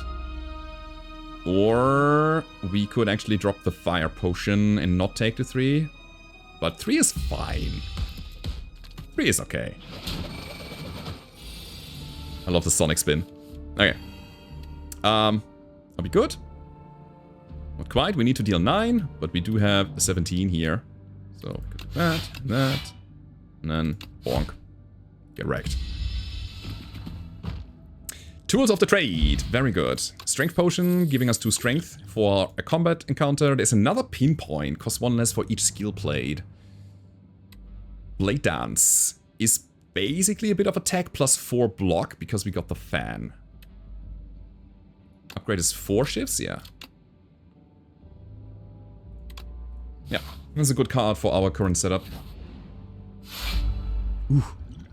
Or we could actually drop the fire potion and not take the 3. But 3 is fine. 3 is okay. I love the sonic spin. Okay. Are we good? Not quite. We need to deal 9, but we do have 17 here. So we could do that, and then bonk. Get wrecked. Tools of the trade. Very good. Strength potion, giving us 2 strength for a combat encounter. There's another pinpoint, costs 1 less for each skill played. Blade Dance is basically a bit of attack plus 4 block because we got the fan. Upgrade is 4 shifts, yeah. Yeah, that's a good card for our current setup. Ooh.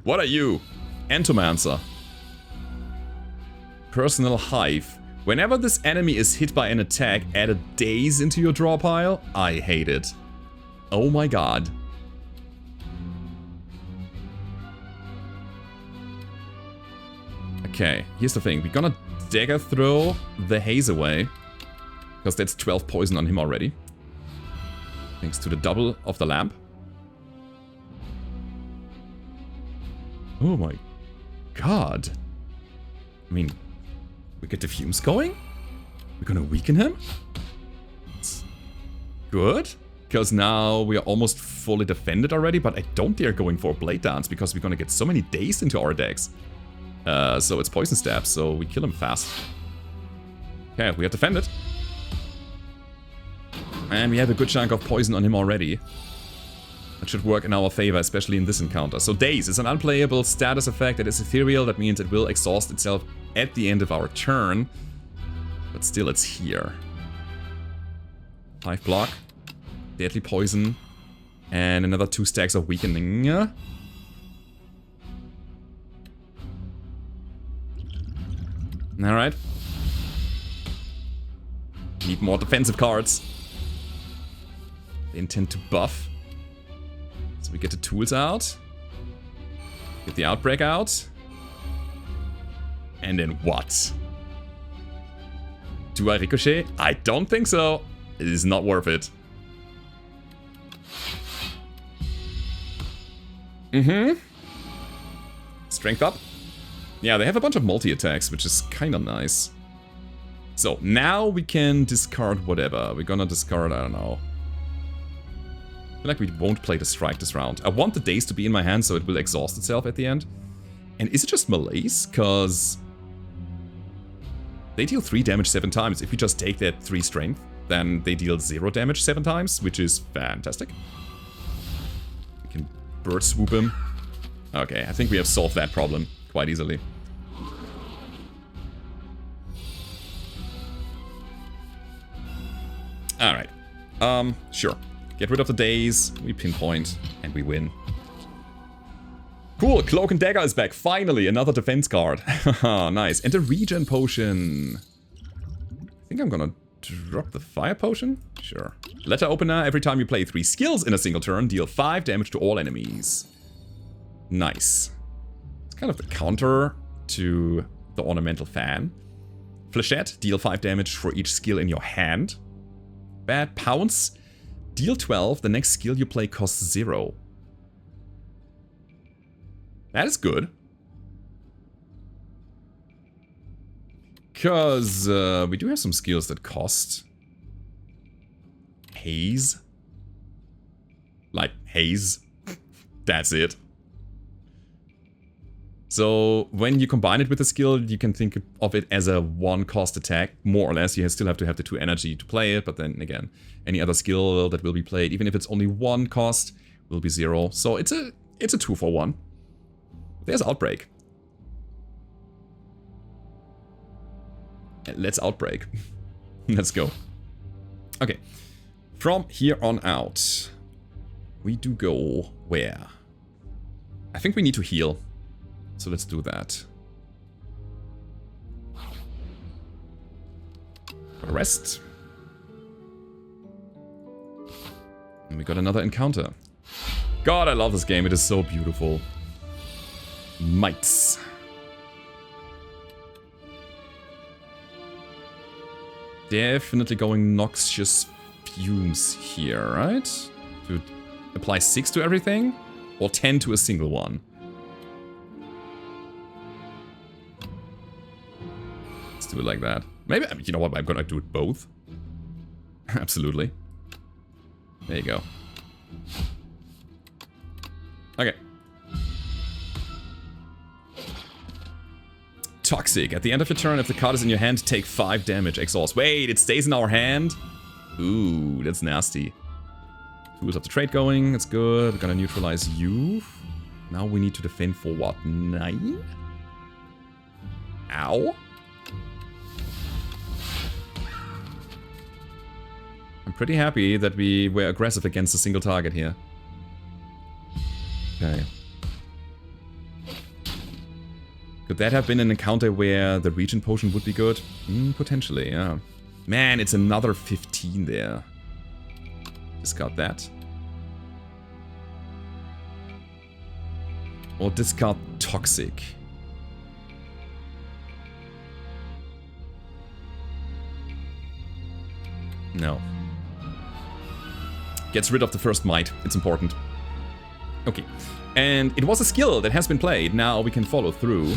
What are you? Entomancer. Personal Hive. Whenever this enemy is hit by an attack, add a daze into your draw pile. I hate it. Oh my god. Okay, here's the thing. We're gonna dagger throw the haze away. Because that's 12 poison on him already. Thanks to the double of the lamp. Oh my god. I mean, we get the fumes going? We're gonna weaken him? It's good. Because now we are almost fully defended already, but I don't dare going for a Blade Dance because we're gonna get so many dazed into our decks. So it's Poison Stab, so we kill him fast. Okay, we are defended. And we have a good chunk of poison on him already. That should work in our favor, especially in this encounter. So Daze is an unplayable status effect that is ethereal. That means it will exhaust itself at the end of our turn. But still, it's here. 5 block. Deadly poison. And another 2 stacks of weakening. Alright. Need more defensive cards. They intend to buff. So we get the tools out. Get the outbreak out. And then what? Do I ricochet? I don't think so. It is not worth it. Strength up. Yeah, they have a bunch of multi-attacks, which is kind of nice. So, now we can discard whatever. We're gonna discard, I don't know. I feel like we won't play the strike this round. I want the daze to be in my hand so it will exhaust itself at the end. And is it just melees? Because they deal 3 damage 7 times. If we just take that 3 strength, then they deal 0 damage 7 times, which is fantastic. We can bird swoop him. Okay, I think we have solved that problem quite easily. Alright. Sure. Get rid of the daze, we pinpoint, and we win. Cool, Cloak and Dagger is back. Finally, another defense card. Nice. And a regen potion. I think I'm gonna drop the fire potion. Sure. Letter opener. Every time you play 3 skills in a single turn, deal 5 damage to all enemies. Nice. It's kind of the counter to the ornamental fan. Flechette. Deal 5 damage for each skill in your hand. Bad. Pounce. Deal 12. The next skill you play costs 0. That is good. Because we do have some skills that cost. Haze. Like, haze. That's it. So, when you combine it with a skill, you can think of it as a 1-cost attack, more or less. You still have to have the 2 energy to play it, but then again, any other skill that will be played, even if it's only 1 cost, will be 0. So, it's a 2-for-1. There's Outbreak. Let's Outbreak. Let's go. Okay. From here on out, we do go where? I think we need to heal. So let's do that. Rest. And we got another encounter. God, I love this game. It is so beautiful. Mites. Definitely going noxious fumes here, right? To apply 6 to everything? Or 10 to a single one? Let's do it like that. Maybe, you know what, I'm gonna do it both. Absolutely. There you go. Okay. Toxic. At the end of your turn, if the card is in your hand, take 5 damage. Exhaust. Wait, it stays in our hand? Ooh, that's nasty. Tools of the trade going. It's good. We're gonna neutralize you. Now we need to defend for what? 9? Ow. I'm pretty happy that we were aggressive against a single target here. Okay. Could that have been an encounter where the regen potion would be good? Potentially, yeah. Man, it's another 15 there. Discard that. Or discard Toxic. No. Gets rid of the first might. It's important. Okay. And it was a skill that has been played. Now we can follow through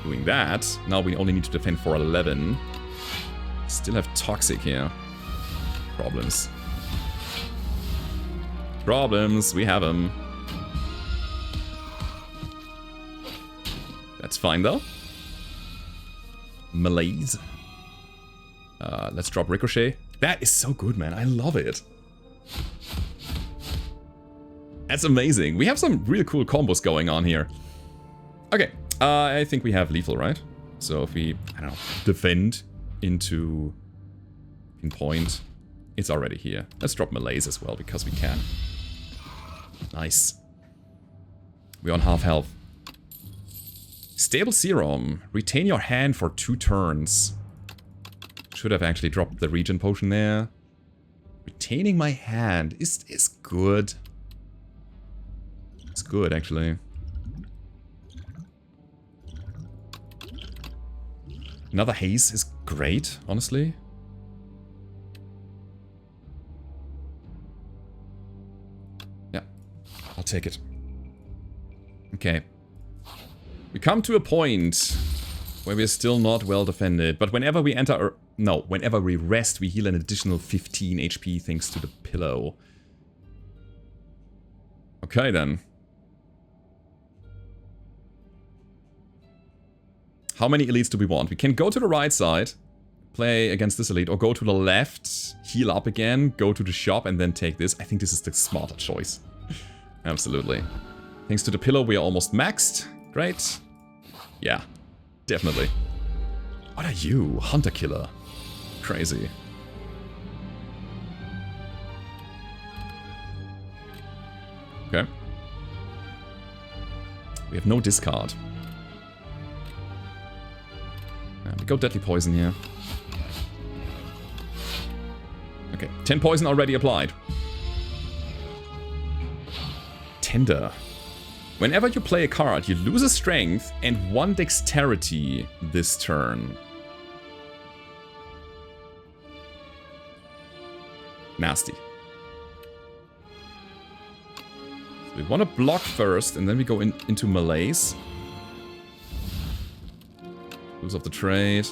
doing that. Now we only need to defend for 11. Still have Toxic here. Problems. Problems. We have them. That's fine though. Malaise. Let's drop Ricochet. That is so good, man. I love it. That's amazing. We have some really cool combos going on here. Okay, I think we have lethal, right? So if we, I don't know, defend into pinpoint, it's already here. Let's drop Malaise as well, because we can. Nice. We're on half health. Stable Serum. Retain your hand for 2 turns. Should have actually dropped the regen potion there. Retaining my hand is good. It's good, actually. Another haze is great, honestly. Yeah, I'll take it. Okay. We come to a point where we're still not well defended, but whenever we enter... whenever we rest, we heal an additional 15 HP thanks to the pillow. Okay, then. How many elites do we want? We can go to the right side, play against this elite, or go to the left, heal up again, go to the shop, and then take this. I think this is the smarter choice. Absolutely. Thanks to the pillow, we are almost maxed. Great. Yeah, definitely. What are you? Hunter killer. Crazy. Okay. We have no discard. We go deadly poison here. Okay, 10 poison already applied. Tender. Whenever you play a card, you lose a strength and 1 dexterity this turn. Nasty. So we want to block first, and then we go into melees. Lose off the trade.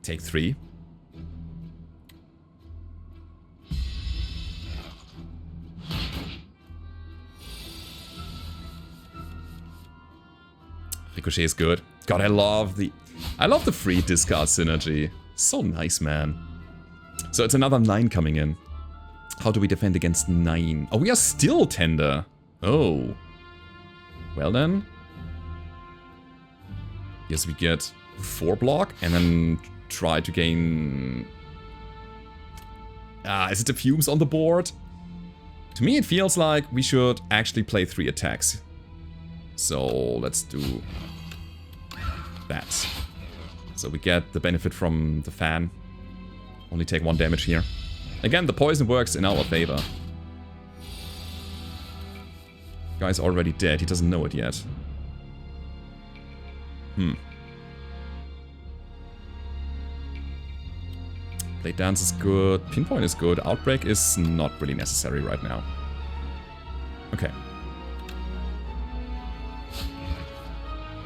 Take 3. Ricochet is good. God, I love the free discard synergy. So nice, man. So it's another 9 coming in. How do we defend against 9? Oh, we are still tender. Oh. Well then. Yes, we get 4 block and then try to gain... is it the fumes on the board? To me it feels like we should actually play 3 attacks. So let's do that. So we get the benefit from the fan. Only take 1 damage here. Again, the poison works in our favor. Guy's already dead, he doesn't know it yet. Blade Dance is good, Pinpoint is good, Outbreak is not really necessary right now. Okay.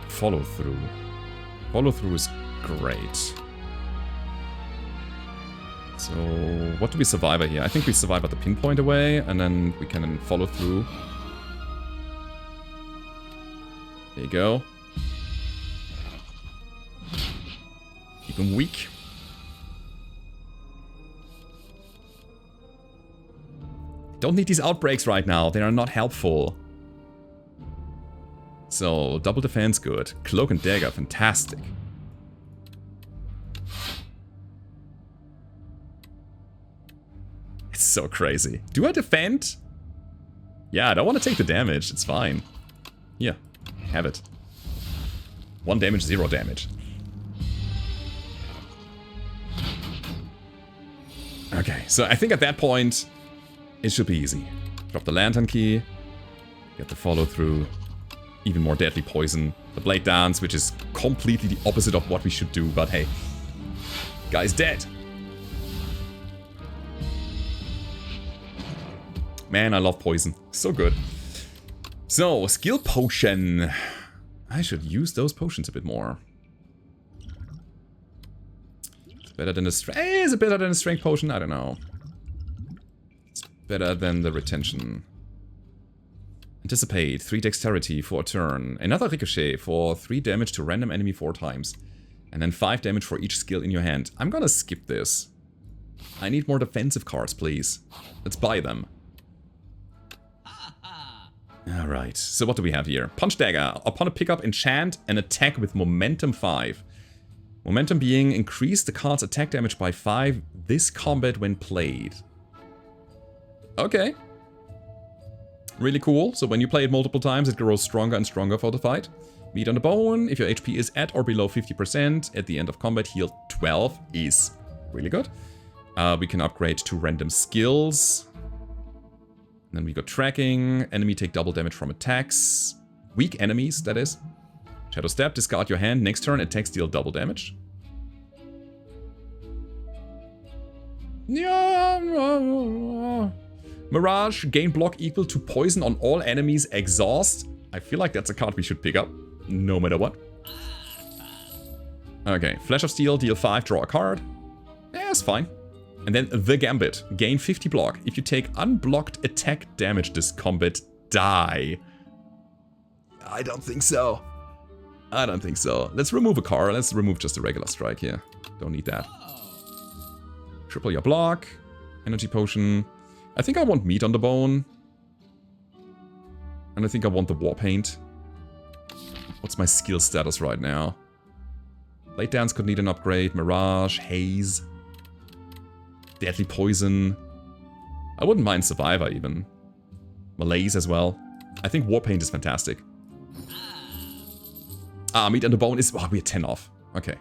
Follow through. Follow through is great. So, what do we survive at here? I think we survive at the Pinpoint away, and then we can follow through. There you go. Keep him weak. Don't need these outbreaks right now. They are not helpful. So, double defense, good. Cloak and dagger, fantastic. It's so crazy. Do I defend? Yeah, I don't want to take the damage. It's fine. Yeah. Have it. 1 damage, 0 damage. Okay, so I think at that point, it should be easy. Drop the lantern key, get the follow through, even more deadly poison, the blade dance, which is completely the opposite of what we should do, but hey, guy's dead. Man, I love poison. So good. So, skill potion. I should use those potions a bit more. It's better than the strength. Is it better than the strength potion? I don't know. It's better than the retention. Anticipate, 3 dexterity for a turn. Another ricochet for 3 damage to random enemy 4 times. And then 5 damage for each skill in your hand. I'm gonna skip this. I need more defensive cards, please. Let's buy them. Alright, so what do we have here? Punch Dagger. Upon a pickup, enchant and attack with Momentum 5. Momentum being increase the card's attack damage by 5 this combat when played. Okay. Really cool. So when you play it multiple times, it grows stronger and stronger for the fight. Meat on the bone. If your HP is at or below 50%, at the end of combat, heal 12 is really good. We can upgrade to random skills. Then we got tracking. Enemy take double damage from attacks. Weak enemies, that is. Shadow Step, discard your hand. Next turn, attacks deal double damage. Yeah. Mirage, gain block equal to poison on all enemies, exhaust. I feel like that's a card we should pick up, no matter what. Okay, Flash of Steel, deal 5, draw a card. Yeah, it's fine. And then the Gambit, gain 50 block. If you take unblocked attack damage this combat, die. I don't think so. I don't think so. Let's remove a card. Let's remove just a regular strike here. Don't need that. Triple your block. Energy potion. I think I want meat on the bone. And I think I want the war paint. What's my skill status right now? Blade Dance could need an upgrade. Mirage, Haze. Deadly Poison. I wouldn't mind Survivor even. Malaise as well. I think war paint is fantastic. Ah, meat on the bone is... Oh, we're 10 off. Okay.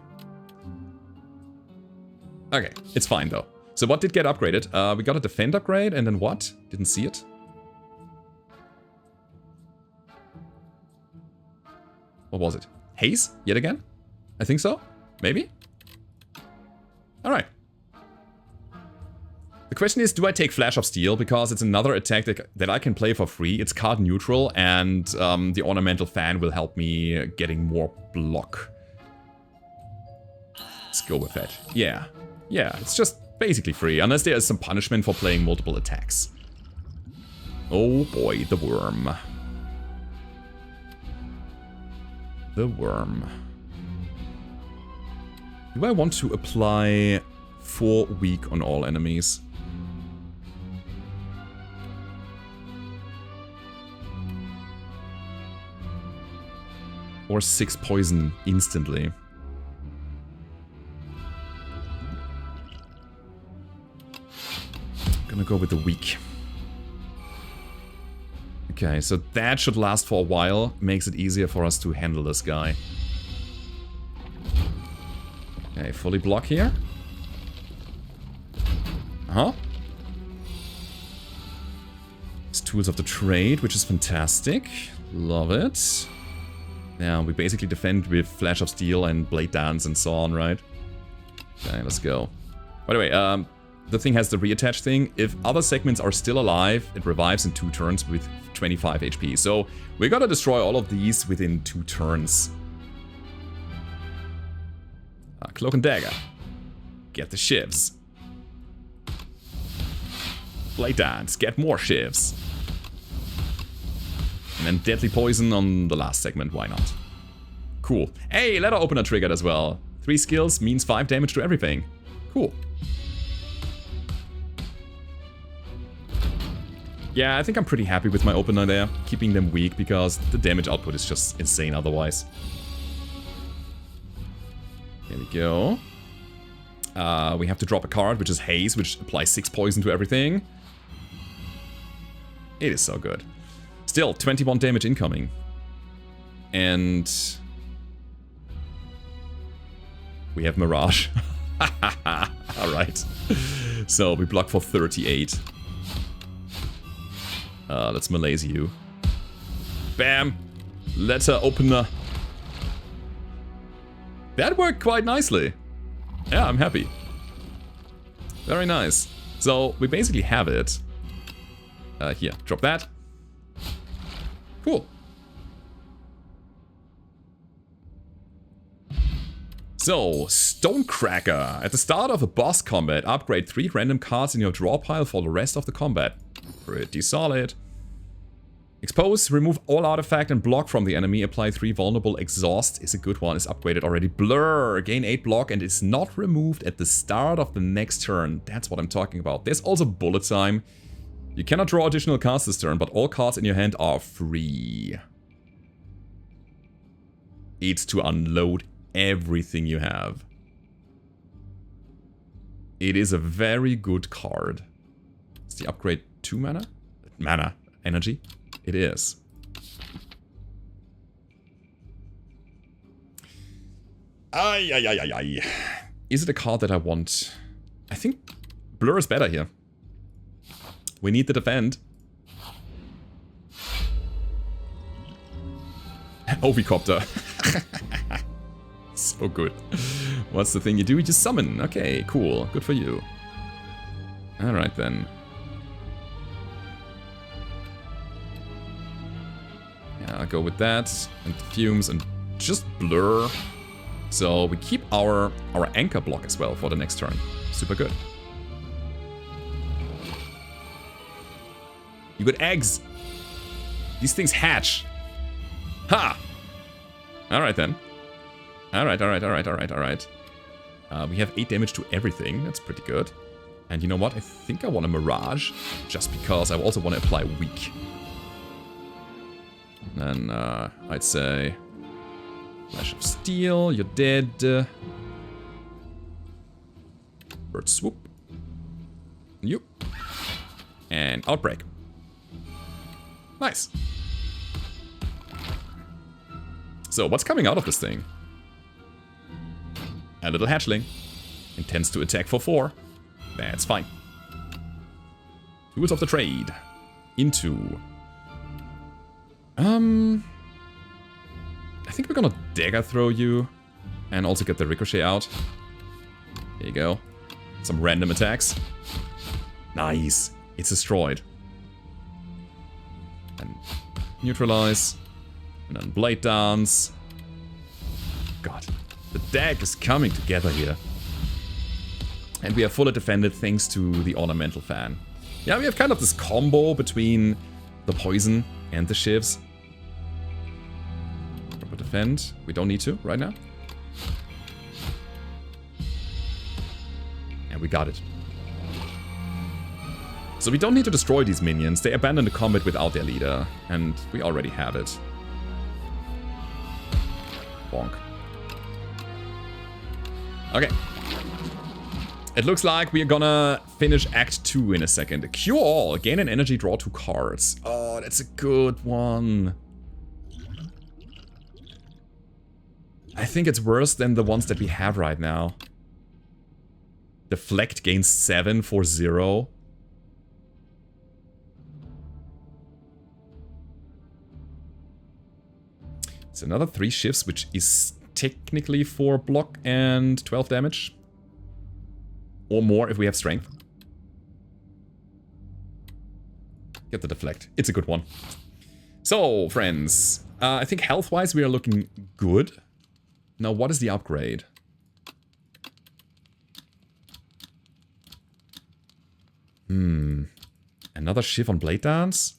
Okay, it's fine though. So what did get upgraded? We got a defend upgrade and then what? Didn't see it. What was it? Haze? Yet again? I think so. Maybe? Alright. The question is, do I take Flash of Steel? Because it's another attack that I can play for free. It's card neutral and the Ornamental Fan will help me getting more block. Let's go with that. Yeah. Yeah, it's just basically free, unless there is some punishment for playing multiple attacks. Oh boy, the worm. The worm. Do I want to apply 4 weak on all enemies? Or 6 poison instantly? Gonna go with the weak. Okay, so that should last for a while. Makes it easier for us to handle this guy. Okay, fully block here. Uh-huh. It's Tools of the Trade, which is fantastic. Love it. Now, we basically defend with Flash of Steel and Blade Dance and so on, right? Okay, let's go. By the way, the thing has the reattach thing. If other segments are still alive, it revives in 2 turns with 25 HP. So we gotta destroy all of these within 2 turns. Cloak and Dagger. Get the shivs. Blade Dance. Get more shivs. And then Deadly Poison on the last segment. Why not? Cool. Hey, Letter Opener triggered as well. 3 skills means 5 damage to everything. Cool. Yeah, I think I'm pretty happy with my opener there, keeping them weak because the damage output is just insane otherwise. There we go. We have to drop a card, which is Haze, which applies 6 poison to everything. It is so good. Still, 21 damage incoming. And... we have Mirage. Alright. So, we block for 38. Let's malaise you. Bam! Letter opener. That worked quite nicely. Yeah, I'm happy. Very nice. So, we basically have it. Here, drop that. Cool. So, Stonecracker. At the start of a boss combat, upgrade 3 random cards in your draw pile for the rest of the combat. Pretty solid. Expose, remove all artifact and block from the enemy, apply 3 vulnerable. Exhaust is a good one, is upgraded already. Blur, gain 8 block and is not removed at the start of the next turn. That's what I'm talking about. There's also bullet time. You cannot draw additional cards this turn, but all cards in your hand are free. It's to unload everything you have. It is a very good card. Is the upgrade 2 mana? Mana. Energy? It is. Ay, ay, ay, ay, ay. Is it a card that I want? I think Blur is better here. We need the defend. Ovikopter. So good. What's the thing you do? You just summon. Okay, cool. Good for you. Alright then. go with that. And the fumes and just blur. So we keep our anchor block as well for the next turn. Super good. You got eggs. These things hatch. Ha! Alright then. Alright. We have 8 damage to everything. That's pretty good. And you know what? I think I want a Mirage. Just because I also want to apply Weak. And then I'd say... Flash of Steel, you're dead. Bird Swoop. You. And Outbreak. Nice. So, what's coming out of this thing? A little hatchling. Intends to attack for 4. That's fine. Tools of the trade. Into... I think we're gonna dagger throw you. And also get the ricochet out. There you go. Some random attacks. Nice. It's destroyed. And neutralize. And then blade dance. God. The deck is coming together here. And we are fully defended thanks to the ornamental fan. Yeah, we have kind of this combo between the poison and the shivs. Proper defend. We don't need to right now. And we got it. So we don't need to destroy these minions. They abandon the combat without their leader. And we already have it. Bonk. Okay. It looks like we are gonna finish Act 2 in a second. Cure all. Gain an energy, draw 2 cards. Oh, that's a good one. I think it's worse than the ones that we have right now. Deflect gains 7 for 0. It's another 3 shifts, which is technically 4 block and 12 damage. Or more if we have strength. Get the deflect. It's a good one. So, friends. I think health-wise we are looking good. Now, what is the upgrade? Another shiv on Blade Dance?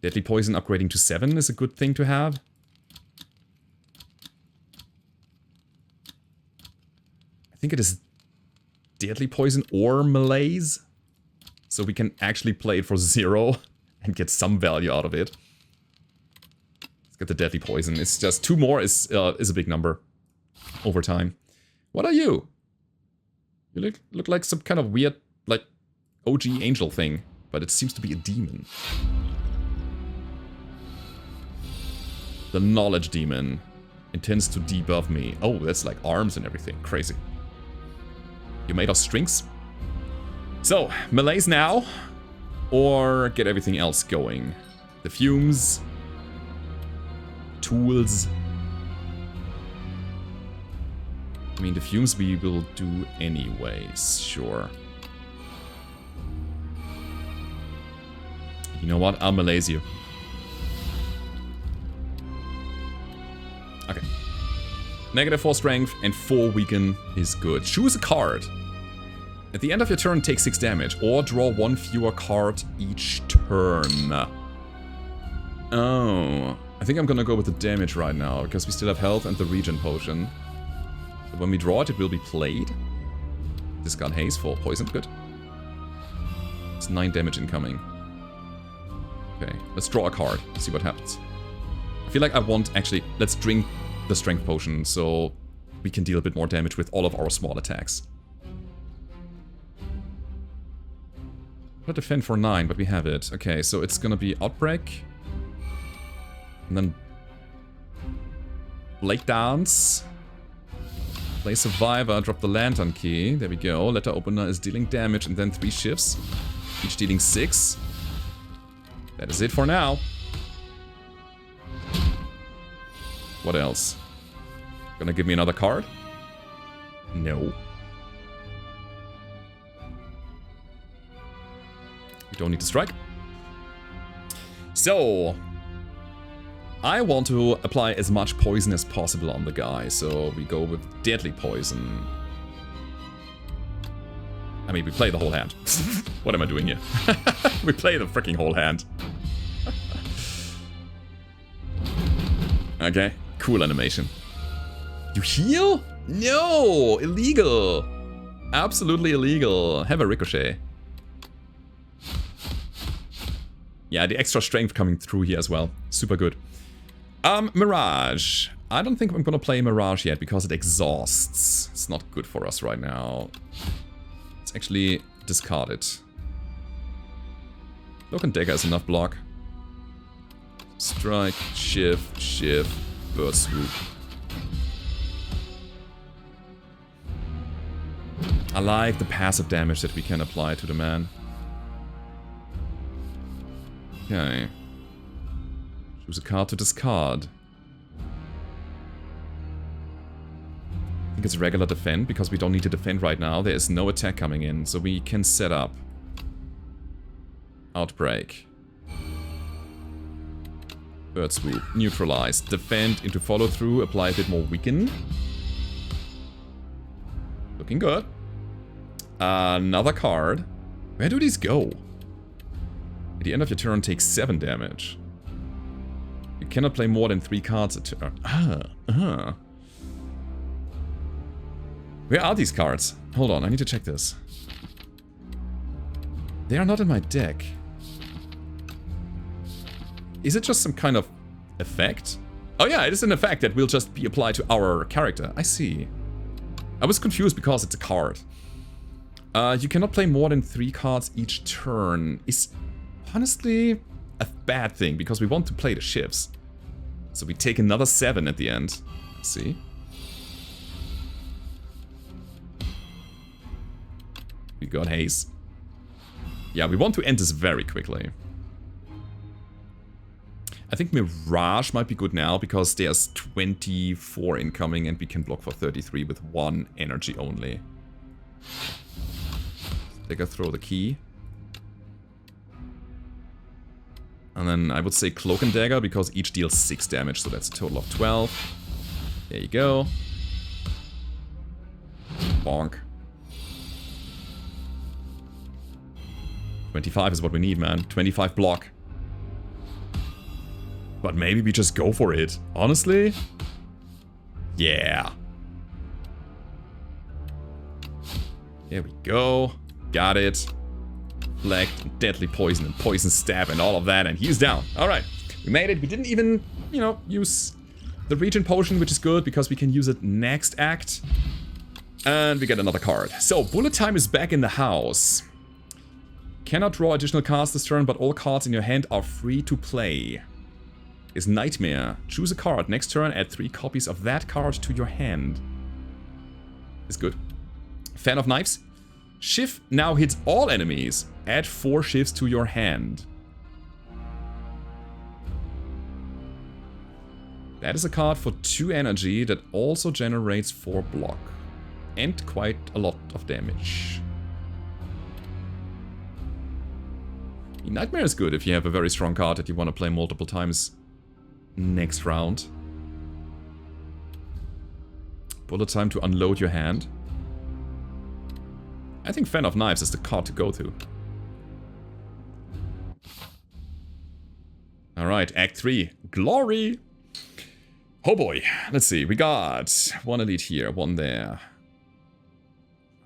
Deadly Poison upgrading to 7 is a good thing to have. I think it is Deadly Poison or Malaise. So we can actually play it for 0 and get some value out of it. Let's get the Deadly Poison. It's just 2 more is a big number over time. What are you? You look like some kind of weird, like, OG angel thing. But it seems to be a demon. The Knowledge Demon intends to debuff me. Oh, that's like arms and everything. Crazy. You made of strings. So, Malaise now. Or get everything else going. The fumes. Tools. I mean, the fumes we will do anyways. Sure. You know what? I'll Malaise you. Okay. -4 strength and 4 weaken is good. Choose a card. At the end of your turn, take 6 damage. Or draw 1 fewer card each turn. Oh. I think I'm gonna go with the damage right now. Because we still have health and the regen potion. So when we draw it, it will be played. Discard haze for poison. Good. It's 9 damage incoming. Okay. Let's draw a card. See what happens. I feel like I want... Actually, let's drink the strength potion so we can deal a bit more damage with all of our small attacks. I'll defend for 9, but we have it. Okay, so it's gonna be Outbreak. And then... Blade Dance. Play Survivor, drop the Lantern Key. There we go. Letter Opener is dealing damage and then 3 shifts. Each dealing 6. That is it for now. What else? Gonna give me another card? No. We don't need to strike. So, I want to apply as much poison as possible on the guy, so we go with deadly poison. I mean, we play the whole hand. What am I doing here? We play the freaking whole hand. Okay, cool animation. You heal? No! Illegal! Absolutely illegal. Have a ricochet. Yeah, the extra strength coming through here as well. Super good. Mirage. I don't think I'm gonna play Mirage yet because it exhausts. It's not good for us right now. Let's actually discard it. Cloak and Dagger is enough block. Strike, shift, bird swoop. I like the passive damage that we can apply to the man. Okay. Choose a card to discard. I think it's regular defend, because we don't need to defend right now. There is no attack coming in, so we can set up. Outbreak. Bird swoop. Neutralize. Defend into follow through. Apply a bit more weaken. Looking good. Another card. Where do these go? At the end of your turn, take 7 damage. You cannot play more than 3 cards a turn. Where are these cards? Hold on, I need to check this. They are not in my deck. Is it just some kind of effect? Oh yeah, it is an effect that will just be applied to our character. I see. I was confused because it's a card. You cannot play more than 3 cards each turn. Is honestly a bad thing, because we want to play the shifts. So we take another 7 at the end. See? We got haste. Yeah, we want to end this very quickly. I think Mirage might be good now, because there's 24 incoming and we can block for 33 with 1 energy only. They can throw the key. And then I would say Cloak and Dagger, because each deals 6 damage, so that's a total of 12. There you go. Bonk. 25 is what we need, man. 25 block. But maybe we just go for it. Honestly? Yeah. There we go. Got it. Flagged, deadly poison, and poison stab, and all of that, and he's down. Alright. We made it. We didn't even, you know, use the regen potion, which is good, because we can use it next act. And we get another card. So, bullet time is back in the house. Cannot draw additional cards this turn, but all cards in your hand are free to play. Is Nightmare. Choose a card. Next turn, add 3 copies of that card to your hand. Is good. Fan of Knives. Shift now hits all enemies. Add 4 shifts to your hand. That is a card for 2 energy that also generates 4 block. And quite a lot of damage. Nightmare is good if you have a very strong card that you want to play multiple times next round. Bullet time to unload your hand. I think Fan of Knives is the card to go to. Alright, Act 3. Glory! Oh boy. Let's see. We got 1 elite here, 1 there.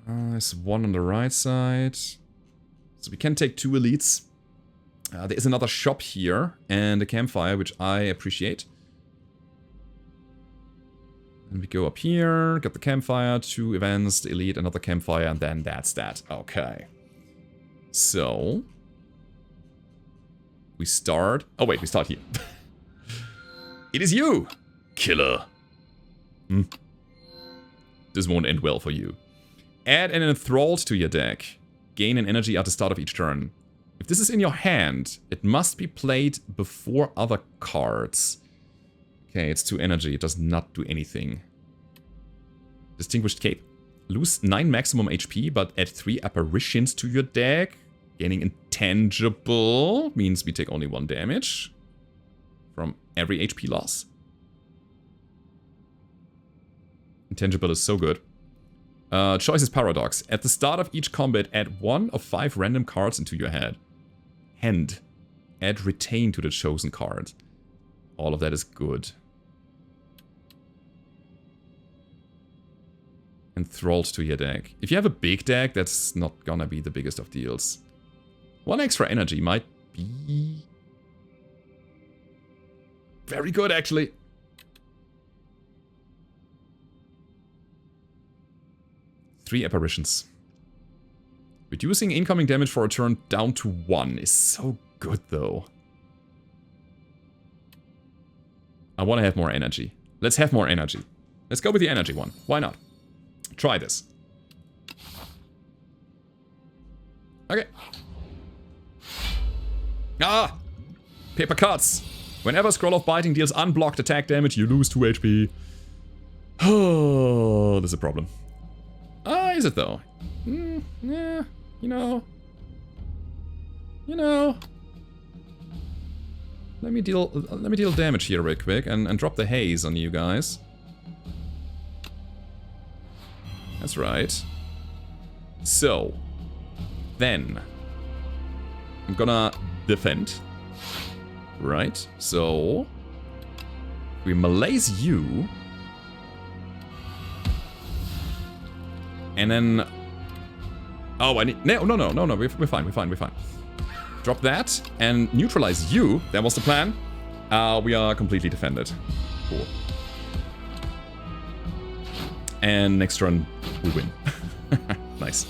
There's 1 on the right side. So we can take 2 elites. There is another shop here and a campfire, which I appreciate. And we go up here, get the campfire, 2 events, the elite, another campfire, and then that's that. Okay. So we start... Oh wait, we start here. It is you, killer. This won't end well for you. Add an enthralled to your deck. Gain an energy at the start of each turn. If this is in your hand, it must be played before other cards. Okay, it's 2 energy. It does not do anything. Distinguished Cape. Lose 9 maximum HP, but add 3 apparitions to your deck. Gaining intangible means we take only 1 damage. from every HP loss. Intangible is so good. Choice is paradox. At the start of each combat, add 1 of 5 random cards into your hand. Add retain to the chosen card. All of that is good. Enthralled to your deck. If you have a big deck, that's not gonna be the biggest of deals. 1 extra energy might be very good, actually. Three apparitions. Reducing incoming damage for a turn down to 1 is so good, though. I want to have more energy. Let's have more energy. Let's go with the energy one. Why not? Try this. Okay. Ah! Paper cuts. Whenever Scroll of Biting deals unblocked attack damage, you lose 2 HP. Oh, there's a problem. Ah, is it though? Yeah, you know. Let me deal damage here real quick and drop the haze on you guys. That's right. So, then I'm gonna defend. Right? So we malaise you. And then... Oh, I need... No, we're fine. Drop that and neutralize you. That was the plan. We are completely defended. Cool. And next turn, we win. Nice.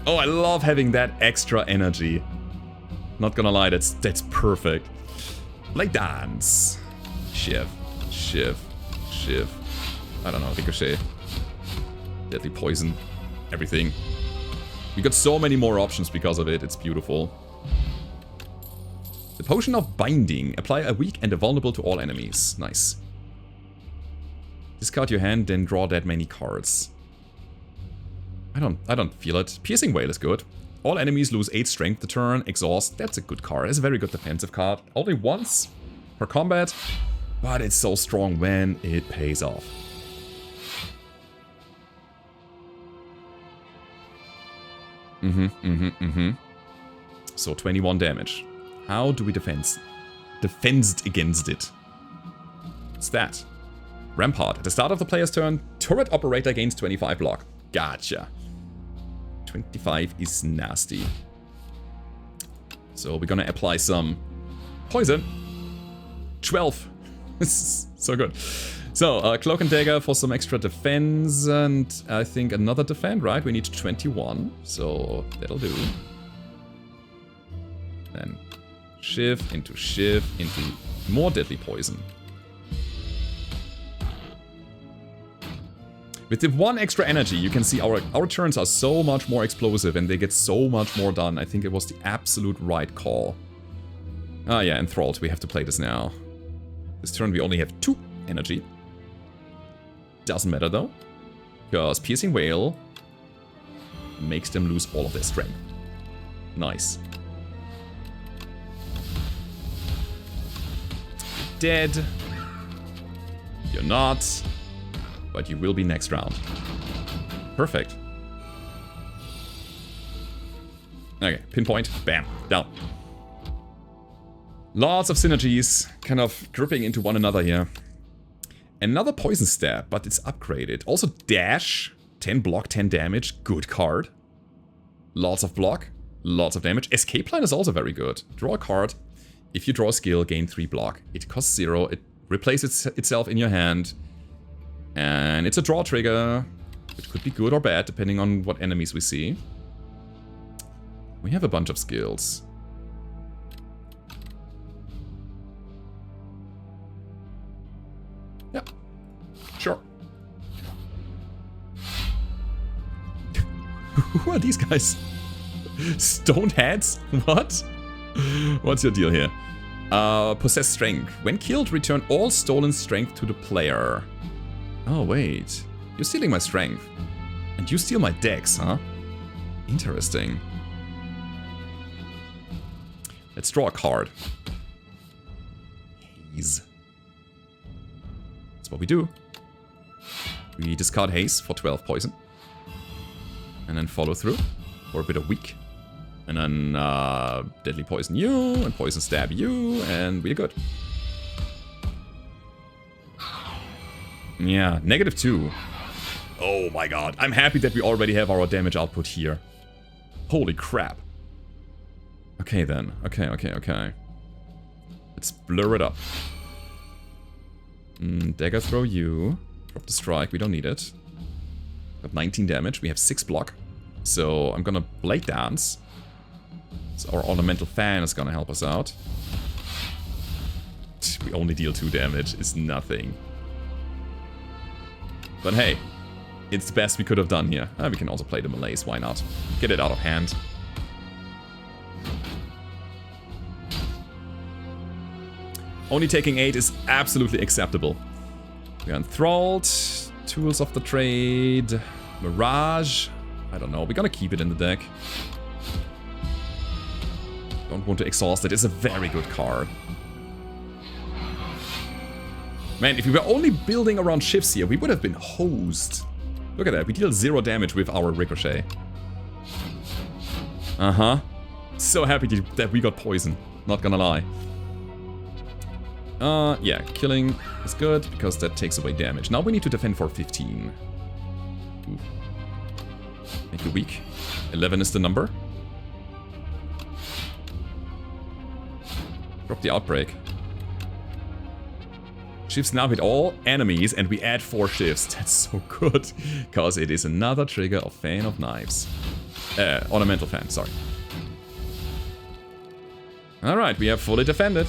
Oh, I love having that extra energy. Not gonna lie, that's perfect. Like dance. Shiv. I don't know, ricochet. Deadly poison. Everything. We got so many more options because of it, it's beautiful. The potion of binding. Apply a weak and a vulnerable to all enemies. Nice. Discard your hand, then draw that many cards. I don't feel it. Piercing Wail is good. All enemies lose 8 strength a turn. Exhaust, that's a good card. It's a very good defensive card. Only once per combat, but it's so strong when it pays off. So 21 damage. How do we defend against it? What's that? Rampart. At the start of the player's turn, turret operator gains 25 block. Gotcha. 25 is nasty. So we're gonna apply some poison. 12. This is so good. So, Cloak and Dagger for some extra defense, and I think another defend, right? We need 21, so that'll do. Then shift into more deadly poison. With the 1 extra energy, you can see our turns are so much more explosive and they get so much more done. I think it was the absolute right call. Ah yeah, Enthralled. We have to play this now. This turn we only have 2 energy. Doesn't matter though, because Piercing Wail makes them lose all of their strength. Nice. You're dead. You're not. But you will be next round. Perfect. Okay, pinpoint, bam, down. Lots of synergies, kind of gripping into one another here. Another Poison Stab, but it's upgraded. Also Dash, 10 block, 10 damage, good card. Lots of block, lots of damage. Escape Line is also very good. Draw a card. If you draw a skill, gain 3 block. It costs 0, it replaces itself in your hand. And it's a draw trigger, which could be good or bad, depending on what enemies we see. We have a bunch of skills. Yeah, sure. Who are these guys? Stoned heads? What? What's your deal here? Possess strength. When killed, return all stolen strength to the player. Oh, wait. You're stealing my strength. And you steal my dex, huh? Interesting. Let's draw a card. synergies. That's what we do. We discard haste for 12 poison. And then follow through for a bit of weak. And then deadly poison you, and poison stab you, and we're good. Yeah, -2. Oh my god, I'm happy that we already have our damage output here. Holy crap. Okay then, okay. Let's blur it up. Dagger throw you. Drop the strike, we don't need it. Got 19 damage, we have 6 block. So I'm gonna Blade Dance. So our Ornamental Fan is gonna help us out. We only deal 2 damage, it's nothing. But hey, it's the best we could have done here. We can also play the Malaise, why not? Get it out of hand. Only taking 8 is absolutely acceptable. We are enthralled. Tools of the Trade. Mirage. I don't know, we're gonna keep it in the deck. Don't want to exhaust it, it's a very good card. Man, if we were only building around shifts here, we would have been hosed. Look at that, we deal 0 damage with our Ricochet. So happy that we got poison, not gonna lie. Yeah, killing is good, because that takes away damage. Now we need to defend for 15. Ooh. Make you weak. 11 is the number. Drop the Outbreak. Shifts now hit all enemies, and we add 4 shifts. That's so good, because it is another trigger of Fan of Knives. Ornamental Fan, sorry. Alright, we have fully defended.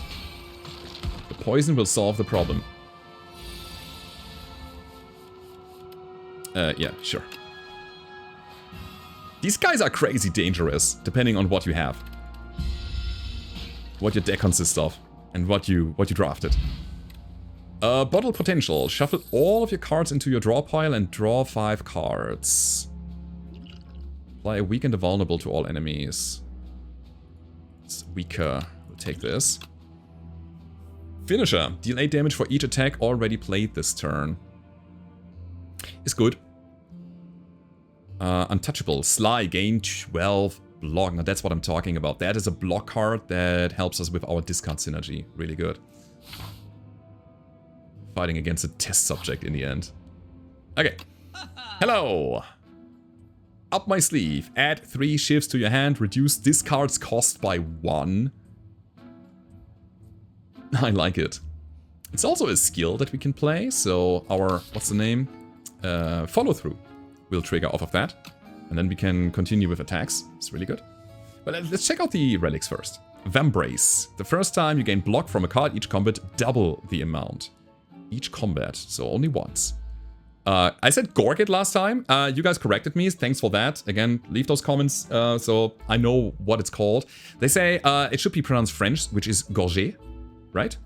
The poison will solve the problem. Yeah, sure. These guys are crazy dangerous, depending on what you have. What your deck consists of, and what you drafted. Bottle Potential. Shuffle all of your cards into your draw pile and draw 5 cards. Apply a weaken the vulnerable to all enemies. It's weaker. We'll take this. Finisher. Deal 8 damage for each attack already played this turn. Is good. Untouchable. Sly. Gain 12 block. Now that's what I'm talking about. That is a block card that helps us with our discard synergy. Really good. Fighting against a test subject in the end. Okay. Hello. Up my sleeve. Add 3 shifts to your hand. Reduce discard's cost by 1. I like it. It's also a skill that we can play. So our, what's the name? Follow through will trigger off of that. And then we can continue with attacks. It's really good. But let's check out the relics first. Vambrace. The first time you gain block from a card each combat, double the amount. Each combat, so only once. I said Gorget last time. You guys corrected me. Thanks for that. Again, leave those comments so I know what it's called. They say it should be pronounced French, which is gorger, right?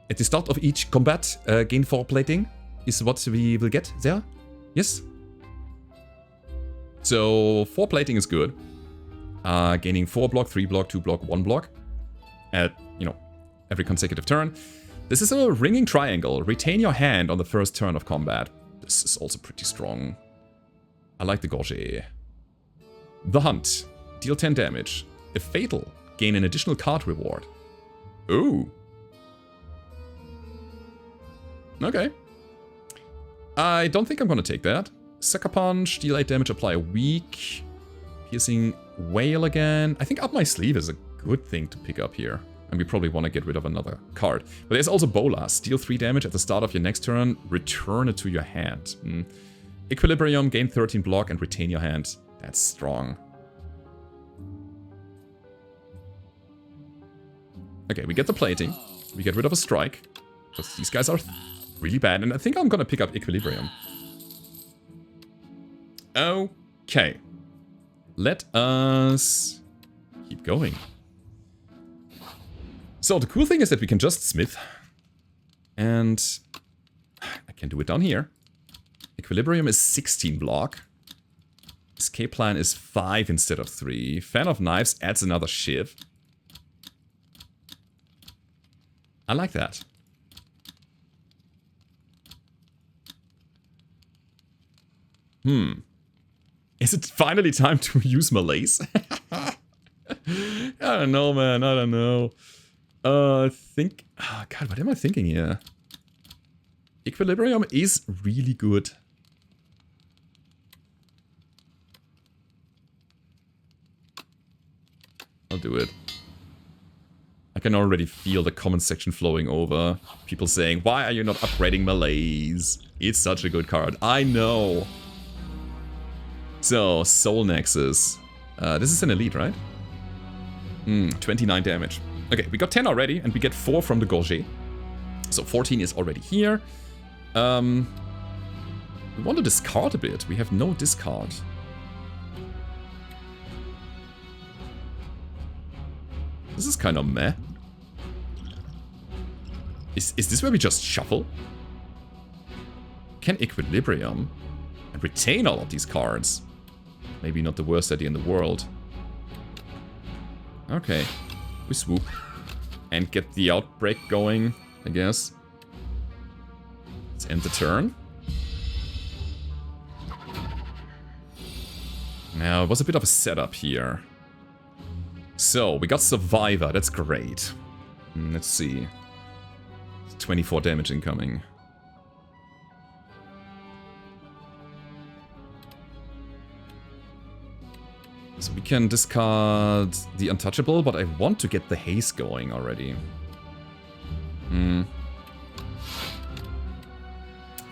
At the start of each combat, gain 4 plating is what we will get there. Yes? So 4 plating is good. Gaining 4 block, 3 block, 2 block, 1 block. At, you know, every consecutive turn. This is a ringing triangle. Retain your hand on the first turn of combat. This is also pretty strong. I like the gorget. The Hunt. Deal 10 damage. If fatal, gain an additional card reward. Ooh. Okay. I don't think I'm gonna take that. Sucker Punch, deal 8 damage, apply a weak. Piercing Wail again. I think Up My Sleeve is a good thing to pick up here. And we probably want to get rid of another card. But there's also Bolas. Deal 3 damage at the start of your next turn. Return it to your hand. Equilibrium, gain 13 block and retain your hand. That's strong. Okay, we get the plating. We get rid of a strike. Because these guys are really bad. And I think I'm going to pick up Equilibrium. Okay. Let us keep going. So the cool thing is that we can just smith. And I can do it down here. Equilibrium is 16 block. Escape plan is 5 instead of 3. Fan of Knives adds another shiv. I like that. Is it finally time to use Malaise? I don't know, man. I don't know. Oh, God, what am I thinking here? Equilibrium is really good. I'll do it. I can already feel the comment section flowing over. People saying, why are you not upgrading Malaise? It's such a good card. I know. So, Soul Nexus. This is an elite, right? 29 damage. Okay, we got 10 already, and we get 4 from the Gorget. So 14 is already here. We want to discard a bit. We have no discard. This is kind of meh. Is this where we just shuffle? Can Equilibrium and retain all of these cards. Maybe not the worst idea in the world. Okay. We swoop. And get the outbreak going, I guess. Let's end the turn. Now, it was a bit of a setup here. So, we got Survivor. That's great. Let's see. 24 damage incoming. So we can discard the Untouchable, but I want to get the haste going already.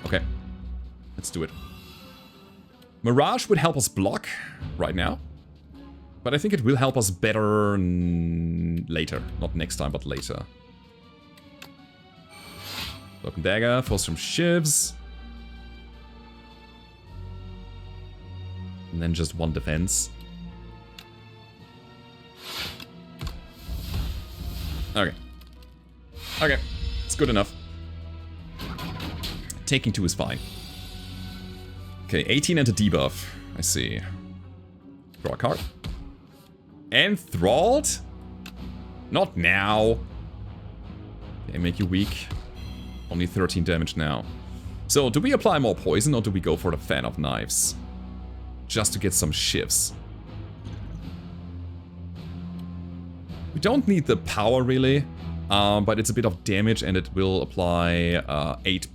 Okay. Let's do it. Mirage would help us block right now. But I think it will help us better later. Not next time, but later. Broken Dagger, force from Shivs. And then just one defense. Okay. Okay. It's good enough. Taking 2 is fine. Okay, 18 and a debuff. I see. Draw a card. Enthralled? Not now. Okay, make you weak. Only 13 damage now. So, do we apply more poison or do we go for the Fan of Knives? Just to get some shifts. We don't need the power really, but it's a bit of damage and it will apply 8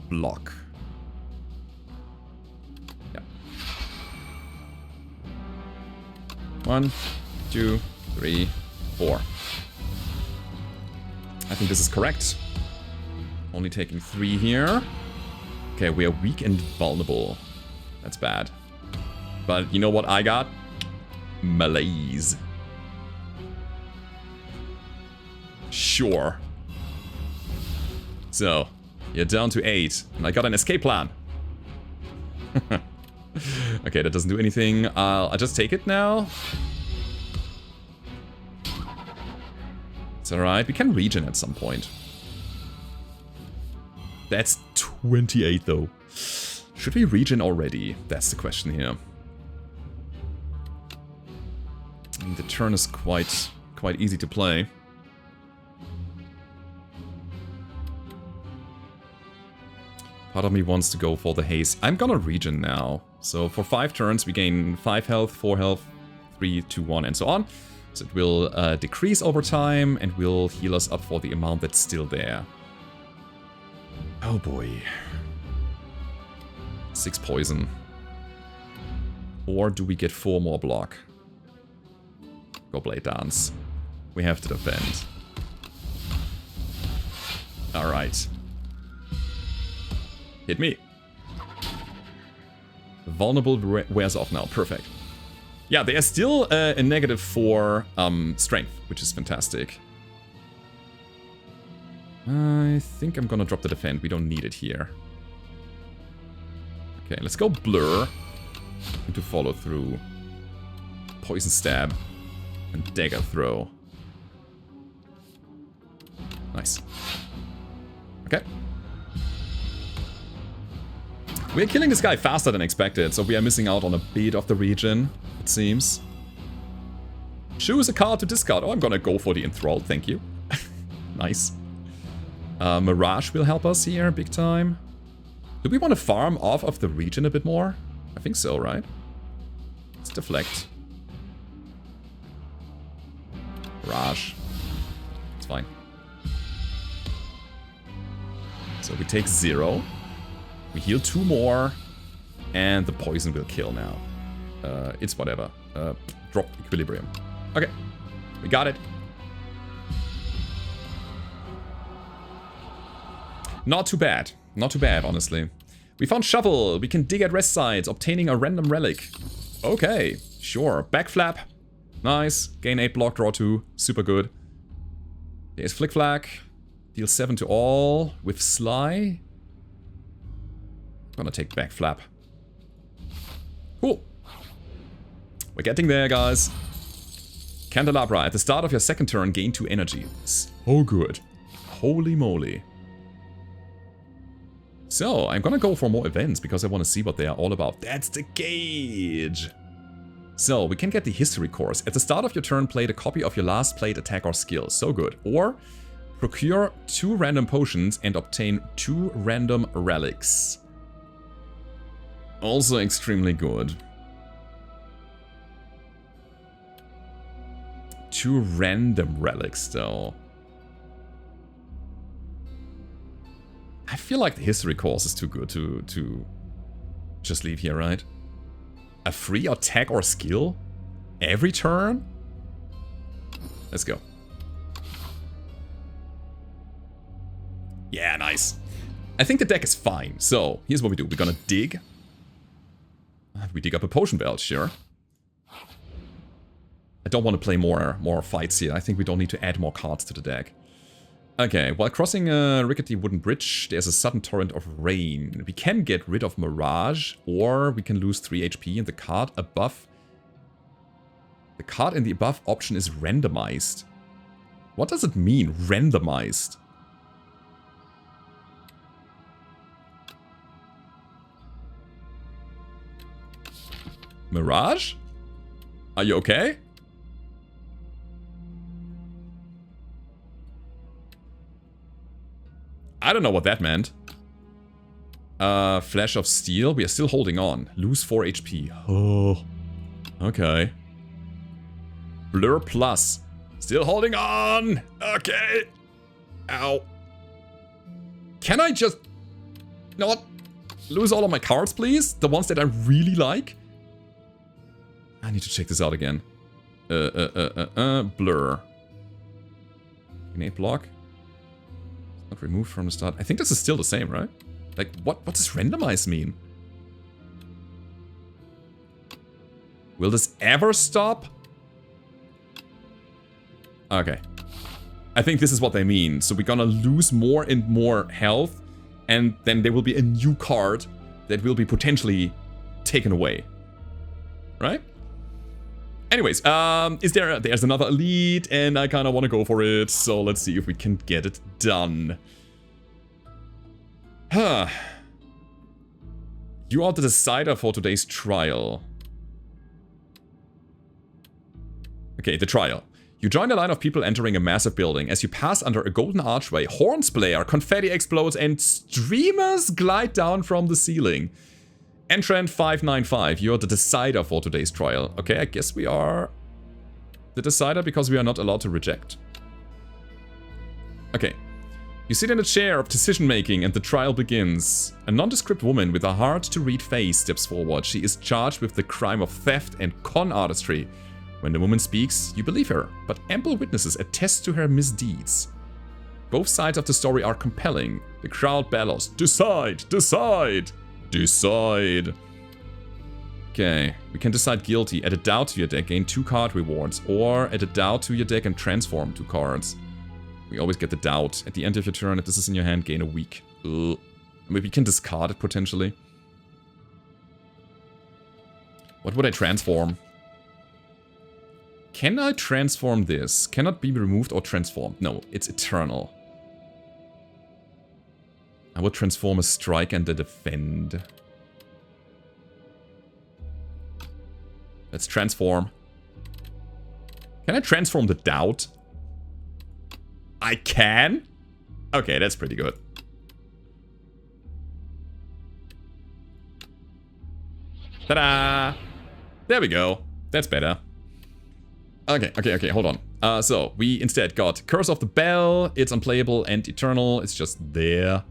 block. Yeah. 1, 2, 3, 4. I think this is correct. Only taking 3 here. Okay, we are weak and vulnerable. That's bad. But you know what I got? Malaise. Sure. So, you're down to 8. And I got an escape plan. Okay, that doesn't do anything. I'll just take it now. It's alright. We can regen at some point. That's 28 though. Should we regen already? That's the question here. And the turn is quite easy to play. Part of me wants to go for the haste. I'm gonna regen now. So for 5 turns we gain 5 health, 4 health, 3, 2, 1 and so on. So it will decrease over time and will heal us up for the amount that's still there. Oh boy. 6 poison. Or do we get 4 more block? Go Blade Dance. We have to defend. Alright. Hit me. Vulnerable wears off now. Perfect. Yeah, they are still a -4 strength, which is fantastic. I think I'm gonna drop the defend. We don't need it here. Okay, let's go blur. Into follow through. Poison stab. And dagger throw. Nice. Okay. We're killing this guy faster than expected, so we are missing out on a bit of the region, it seems. Choose a card to discard. Oh, I'm gonna go for the Enthralled, thank you. Nice. Mirage will help us here, big time. Do we want to farm off of the region a bit more? I think so, right? Let's deflect. Raj. It's fine. So we take 0. We heal 2 more. And the poison will kill now. It's whatever. Drop equilibrium. Okay. We got it. Not too bad. Not too bad, honestly. We found shovel. We can dig at rest sites, obtaining a random relic. Okay, sure. Backflap. Nice. Gain 8 block, draw 2. Super good. There's Flick Flack. Deal 7 to all with Sly. Gonna take Backflap. Cool. We're getting there, guys. Candelabra. At the start of your second turn, gain 2 energy. So good. Holy moly. So, I'm gonna go for more events because I want to see what they are all about. That's the gauge! So, we can get the history course. At the start of your turn, play a copy of your last played attack or skill. So good. Or, procure 2 random potions and obtain 2 random relics. Also extremely good. 2 random relics, though. I feel like the history course is too good to just leave here, right? A free attack or skill? Every turn? Let's go. Yeah, nice. I think the deck is fine. So, here's what we do. We're gonna dig. We dig up a potion belt, sure. I don't want to play more fights here. I think we don't need to add more cards to the deck. Okay, while crossing a rickety wooden bridge, there's a sudden torrent of rain. We can get rid of Mirage, or we can lose 3 HP, and the card above... The card in the above option is randomized. What does it mean, randomized? Mirage? Are you okay? I don't know what that meant. Flash of Steel. We are still holding on. Lose 4 HP. Oh. Okay. Blur Plus. Still holding on. Okay. Ow. Can I just not lose all of my cards, please? The ones that I really like? I need to check this out again. Blur. Innate block. Not removed from the start. I think this is still the same, right? Like, what does randomize mean? Will this ever stop? Okay. I think this is what they mean. So we're gonna lose more and more health, and then there will be a new card that will be potentially taken away. Right? Anyways, there's another elite, and I kind of want to go for it, so let's see if we can get it done. Huh. You are the decider for today's trial. Okay, the trial. You join a line of people entering a massive building. As you pass under a golden archway, horns blare, confetti explodes, and streamers glide down from the ceiling. Entrant 595, you're the decider for today's trial. Okay, I guess we are the decider because we are not allowed to reject. Okay. You sit in a chair of decision making and the trial begins. A nondescript woman with a hard-to-read face steps forward. She is charged with the crime of theft and con artistry. When the woman speaks, you believe her, but ample witnesses attest to her misdeeds. Both sides of the story are compelling. The crowd bellows, "Decide! Decide! Decide!" Okay, we can decide guilty. Add a doubt to your deck, gain 2 card rewards. Or add a doubt to your deck and transform 2 cards. We always get the doubt. At the end of your turn, if this is in your hand, gain a week. Ugh. Maybe we can discard it potentially. What would I transform? Can I transform this? Cannot be removed or transformed. No, it's eternal. I would transform a strike and a defend. Let's transform. Can I transform the doubt? I can? Okay, that's pretty good. Ta-da! There we go. That's better. Okay, hold on. So, we instead got Curse of the Bell. It's unplayable and eternal. It's just there.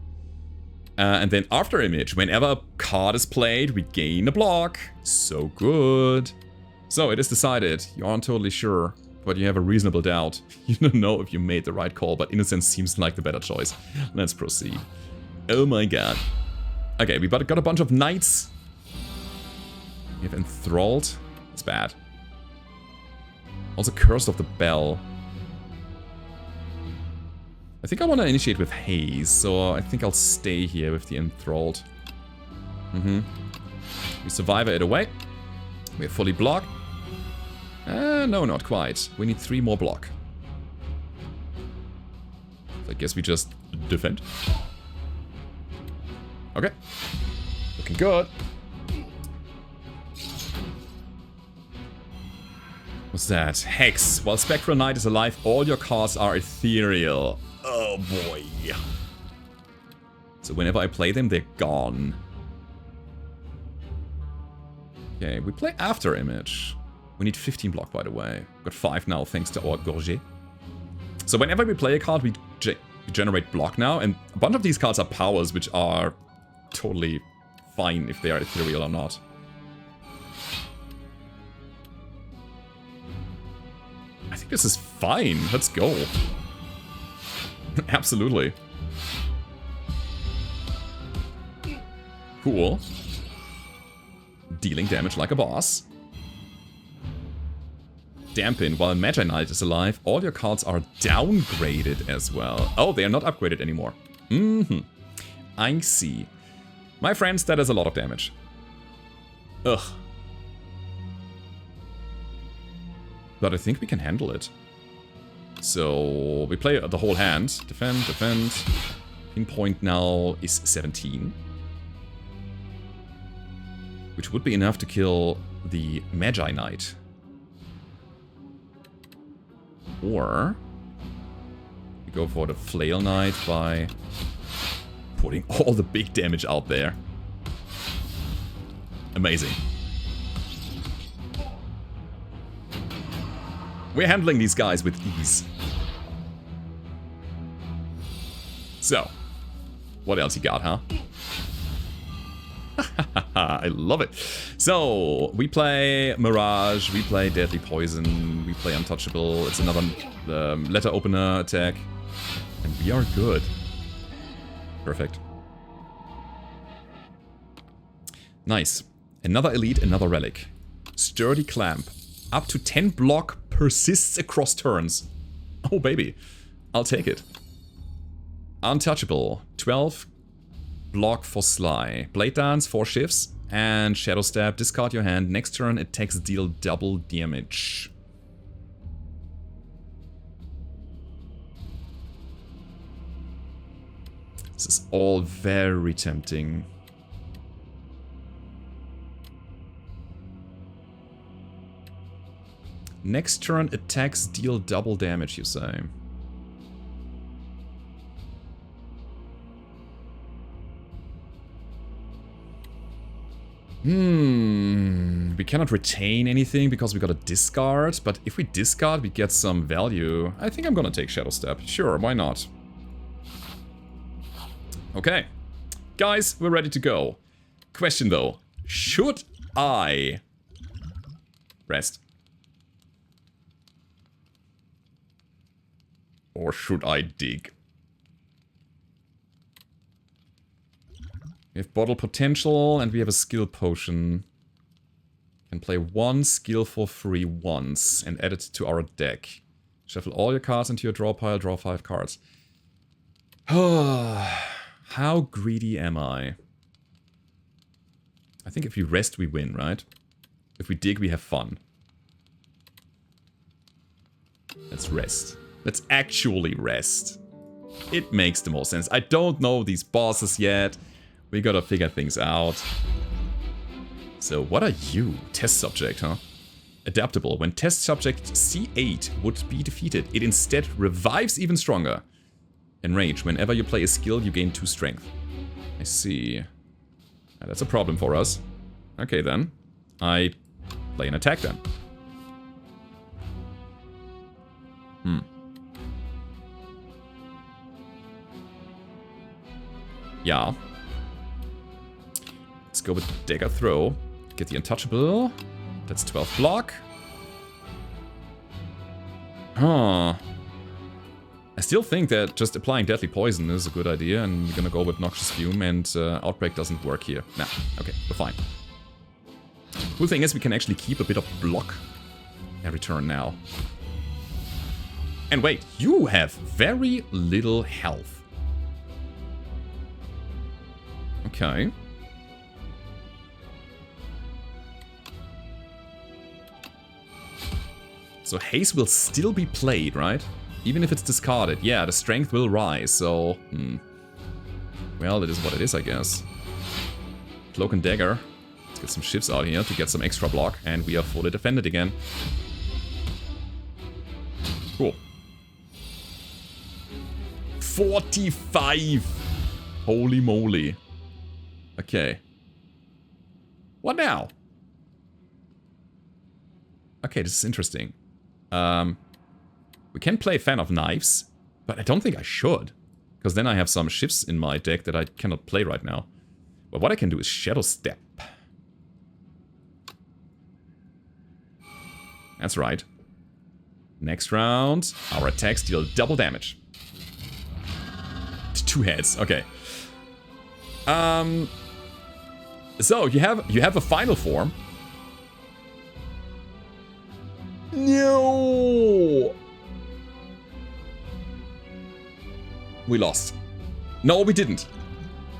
And then After Image. Whenever a card is played, we gain a block. So good. So, it is decided. You aren't totally sure, but you have a reasonable doubt. You don't know if you made the right call, but Innocence seems like the better choice. Let's proceed. Oh my god. Okay, we got a bunch of knights. We have Enthralled. It's bad. Also Cursed of the Bell. I think I want to initiate with Haze, so I think I'll stay here with the Enthralled. We Survivor it away. We're fully blocked. No, not quite. We need 3 more block. So I guess we just defend. Okay. Looking good. What's that? Hex. While Spectral Knight is alive, all your cards are ethereal. Oh boy. So whenever I play them, they're gone. Okay, we play After Image. We need 15 block, by the way. We've got 5 now, thanks to our Gorget. So whenever we play a card, we generate block now, and a bunch of these cards are powers, which are totally fine if they are ethereal or not. I think this is fine. Let's go. Absolutely. Cool. Dealing damage like a boss. Dampen. While Magi Knight is alive, all your cards are downgraded as well. Oh, they are not upgraded anymore. I see. My friends, that is a lot of damage. Ugh. But I think we can handle it. So we play the whole hand. Defend, defend. Pinpoint now is 17. Which would be enough to kill the Magi Knight. Or we go for the Flail Knight by putting all the big damage out there. Amazing. We're handling these guys with ease. So, what else you got, huh? I love it. So, we play Mirage, we play Deadly Poison, we play Untouchable. It's another letter opener attack. And we are good. Perfect. Nice. Another elite, another relic. Sturdy Clamp. Up to 10 block persists across turns. Oh baby. I'll take it. Untouchable. 12 block for Sly. Blade Dance, 4 shifts. And Shadow Stab, discard your hand. Next turn, attacks deal double damage. This is all very tempting. Next turn, attacks deal double damage, you say. We cannot retain anything because we got a discard, but if we discard, we get some value. I think I'm gonna take Shadow Step. Sure, why not? Okay. Guys, we're ready to go. Question though, should I rest? Or should I dig? We have Bottle Potential and we have a Skill Potion. Can play 1 skill for free once and add it to our deck. Shuffle all your cards into your draw pile, draw 5 cards. How greedy am I? I think if we rest, we win, right? If we dig, we have fun. Let's rest. Let's actually rest. It makes the most sense. I don't know these bosses yet. We gotta figure things out. So what are you? Test subject, huh? Adaptable. When test subject C8 would be defeated, it instead revives even stronger. Enrage. Whenever you play a skill, you gain 2 strength. I see. That's a problem for us. Okay then. I play an attack then. Yeah. Let's go with Dagger Throw. Get the Untouchable. That's 12 block. Huh. I still think that just applying Deadly Poison is a good idea, and we're gonna go with Noxious Fume, and Outbreak doesn't work here. Nah, okay, we're fine. Cool thing is we can actually keep a bit of block every turn now. And wait, you have very little health. Okay. So Haze will still be played, right? Even if it's discarded. Yeah, the strength will rise, so... Well, it is what it is, I guess. Cloak and Dagger. Let's get some shifts out here to get some extra block, and we are fully defended again. Cool. 45! Holy moly. Okay. What now? Okay, this is interesting. We can play Fan of Knives, but I don't think I should. Because then I have some shifts in my deck that I cannot play right now. But what I can do is Shadow Step. That's right. Next round, our attacks deal double damage. 2 heads, okay. So you have a final form. No. We lost. No, we didn't.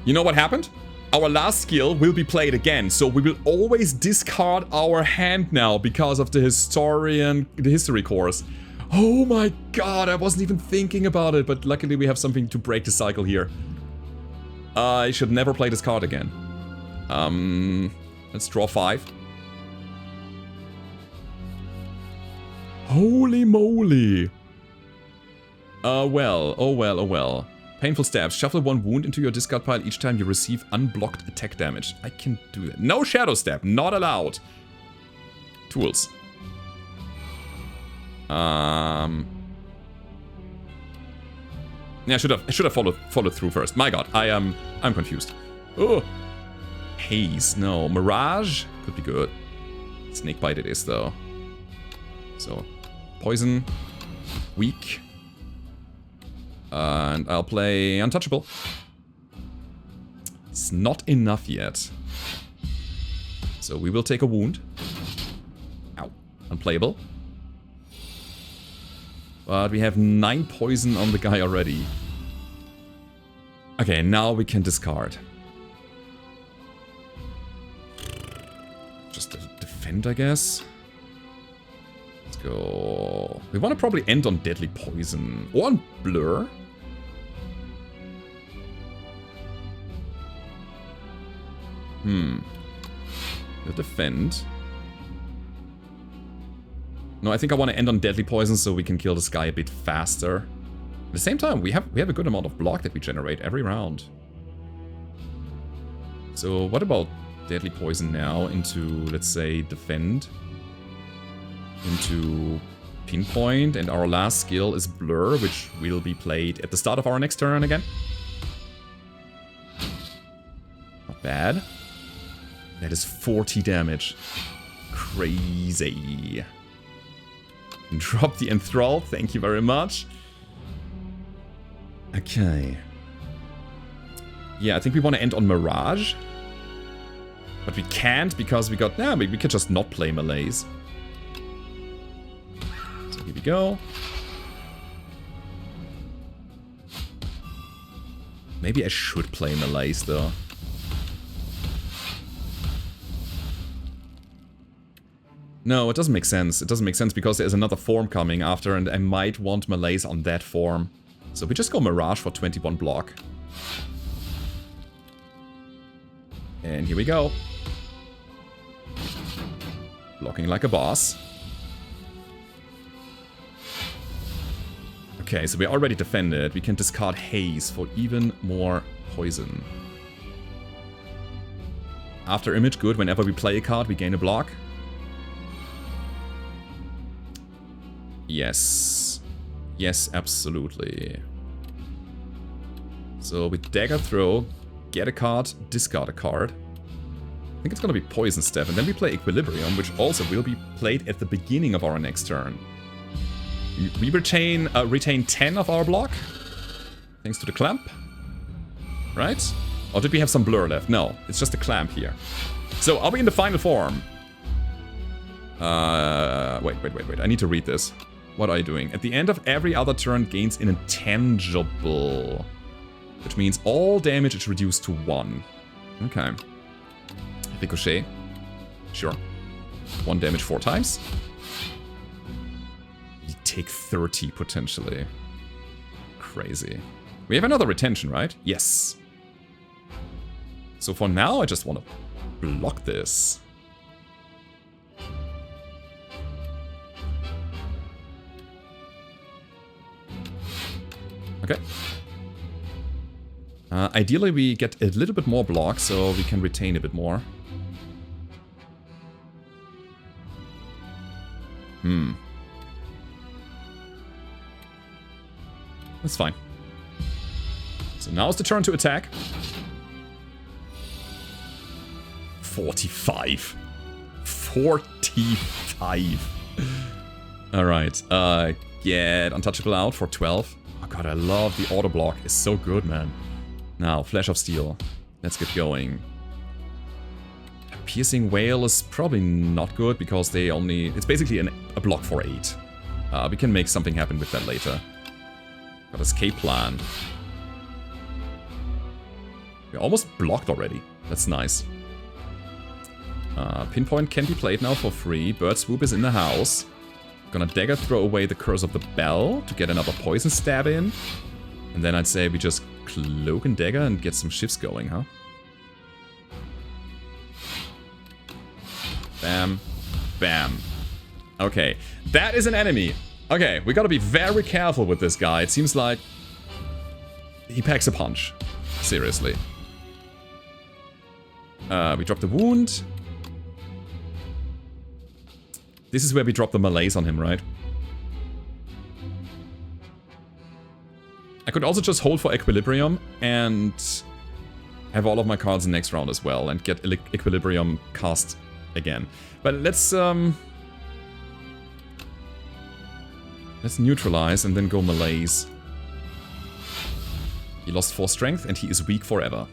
You know what happened? Our last skill will be played again, so we will always discard our hand now because of the history course. Oh my god, I wasn't even thinking about it, but luckily we have something to break the cycle here. I should never play this card again. Let's draw 5. Holy moly. Oh well. Painful Stabs. Shuffle 1 wound into your discard pile each time you receive unblocked attack damage. I can do that. No Shadow Stab. Not allowed. Tools. Yeah, I should have followed through first. My god, I'm confused. Oh. Haze. No. Mirage? Could be good. Snakebite it is, though. So, Poison. Weak. And I'll play Untouchable. It's not enough yet. So we will take a wound. Ow. Unplayable. But we have 9 poison on the guy already. Okay, now we can discard. Just defend, I guess. Let's go. We want to probably end on Deadly Poison. Or on Blur. We'll defend. No, I think I want to end on Deadly Poison so we can kill this guy a bit faster. At the same time, we have a good amount of block that we generate every round. So what about Deadly Poison now into, let's say, defend? Into Pinpoint, and our last skill is Blur, which will be played at the start of our next turn again. Not bad. That is 40 damage. Crazy. Drop the Enthrall, thank you very much. Okay. Yeah, I think we want to end on Mirage. But we can't because we got... Yeah, we could just not play Malaise. So here we go. Maybe I should play Malaise though. No, it doesn't make sense. It doesn't make sense because there's another form coming after and I might want Malaise on that form. So we just go Mirage for 21 block. And here we go. Blocking like a boss. Okay, so we already defended. We can discard Haze for even more poison. After image, good. Whenever we play a card, we gain a block. Yes. Yes, absolutely. So we dagger throw, get a card, discard a card. I think it's gonna be Poison Step, and then we play Equilibrium, which also will be played at the beginning of our next turn. We retain 10 of our block, thanks to the clamp. Right? Or did we have some blur left? No, it's just a clamp here. So, are we in the final form? Wait. I need to read this. What are you doing? At the end of every other turn, gains an intangible. Which means all damage is reduced to 1. Okay. Ricochet. Sure. 1 damage 4 times. We take 30 potentially. Crazy. We have another retention, right? Yes. So for now, I just want to block this. Okay. Ideally, we get a little bit more block, so we can retain a bit more. That's fine. So now it's the turn to attack. 45. 45. Alright. Get Untouchable out for 12. Oh god, I love the auto block. It's so good, man. Now, Flash of Steel. Let's get going. Piercing Whale is probably not good because they only... It's basically a block for 8. We can make something happen with that later. Got Escape Plan. We're almost blocked already. That's nice. Pinpoint can be played now for free. Bird Swoop is in the house. Gonna Dagger throw away the Curse of the Bell to get another Poison Stab in. And then I'd say we just Cloak and Dagger and get some shifts going, huh? Bam. Bam. Okay. That is an enemy. Okay, we gotta be very careful with this guy. It seems like he packs a punch. Seriously. We drop the wound. This is where we drop the malaise on him, right? I could also just hold for Equilibrium and have all of my cards in next round as well and get Equilibrium cast again. But let's neutralize and then go malaise. He lost 4 strength and he is weak forever.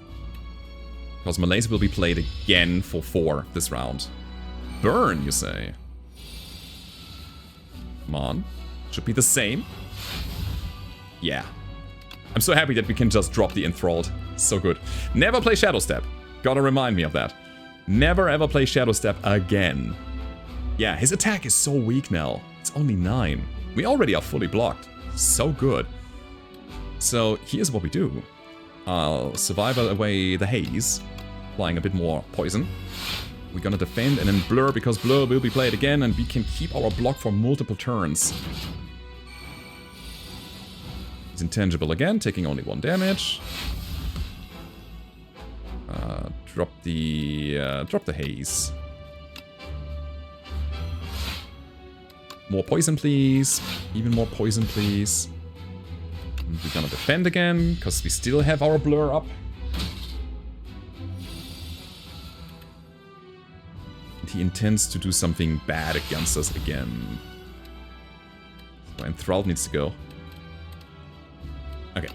Because malaise will be played again for 4 this round. Burn, you say? Come on. Should be the same. Yeah. I'm so happy that we can just drop the Enthralled. So good. Never play Shadow Step. Gotta remind me of that. Never ever play Shadow Step again. Yeah, his attack is so weak now. It's only 9. We already are fully blocked. So good. So here's what we do. I'll survival away the haze, applying a bit more poison. We're gonna defend and then blur because blur will be played again and we can keep our block for multiple turns. He's intangible again, taking only 1 damage. Drop the haze. More poison, please. Even more poison, please. And we're gonna defend again, because we still have our blur up. And he intends to do something bad against us again. So Enthralled needs to go. Okay.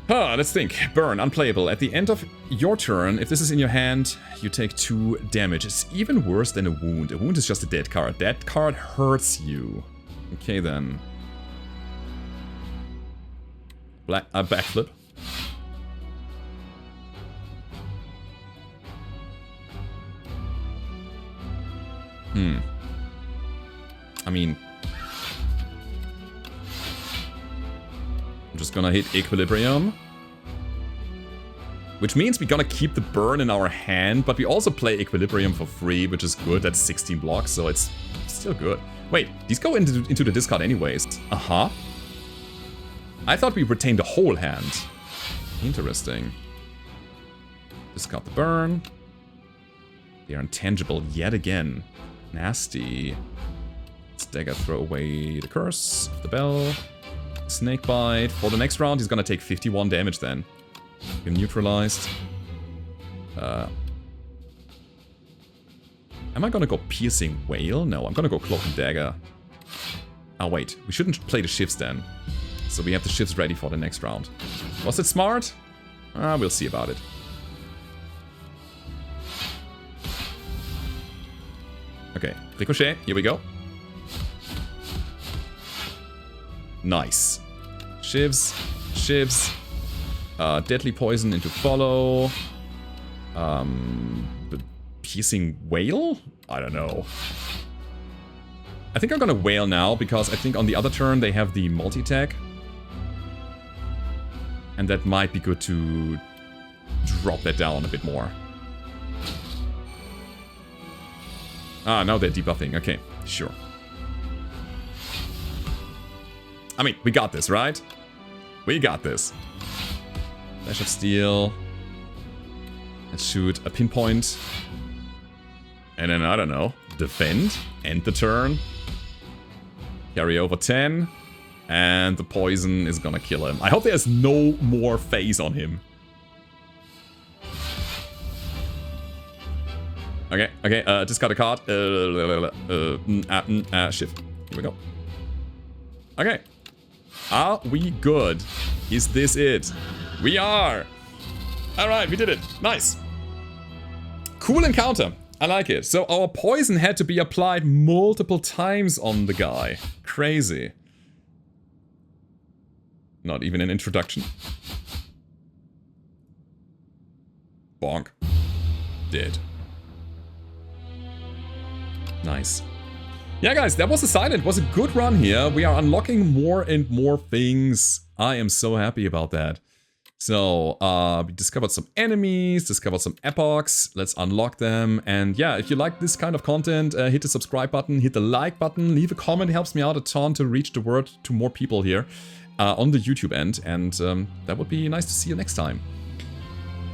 Let's think. Burn, unplayable. At the end of your turn, if this is in your hand, you take 2 damage. It's even worse than a wound. A wound is just a dead card. That card hurts you. Okay, then. Backflip. I mean... I'm just gonna hit Equilibrium. Which means we're gonna keep the burn in our hand, but we also play Equilibrium for free, which is good. That's 16 blocks, so it's still good. Wait, these go into the discard anyways. Uh-huh. I thought we retained the whole hand. Interesting. Discard the burn. They are intangible yet again. Nasty. Let's dagger, throw away the curse, the bell. Snakebite. For the next round, he's gonna take 51 damage then. Get neutralized. Am I gonna go Piercing Whale? No, I'm gonna go Cloak and Dagger. Oh wait, we shouldn't play the shifts then. So we have the shifts ready for the next round. Was it smart? We'll see about it. Okay, Ricochet, here we go. Nice. Shivs, shivs. Deadly Poison into follow. Piercing Whale? I don't know. I think I'm gonna Whale now, because I think on the other turn they have the multi-attack. And that might be good to drop that down a bit more. Ah, now they're debuffing. Okay, sure. I mean, we got this, right? We got this. Flash of Steel. Let's shoot a pinpoint. And then, I don't know, defend. End the turn. Carry over 10. And the poison is gonna kill him. I hope there's no more phase on him. Okay, okay, discard a card. Shift. Here we go. Okay. Are we good? Is this it? We are! Alright, we did it. Nice. Cool encounter. I like it. So our poison had to be applied multiple times on the guy. Crazy. Not even an introduction. Bonk. Dead. Nice. Yeah, guys, that was a silent. It was a good run here. We are unlocking more and more things. I am so happy about that. So, we discovered some enemies, discovered some epochs. Let's unlock them. And yeah, if you like this kind of content, hit the subscribe button, hit the like button, leave a comment. It helps me out a ton to reach the word to more people here on the YouTube end. And that would be nice to see you next time.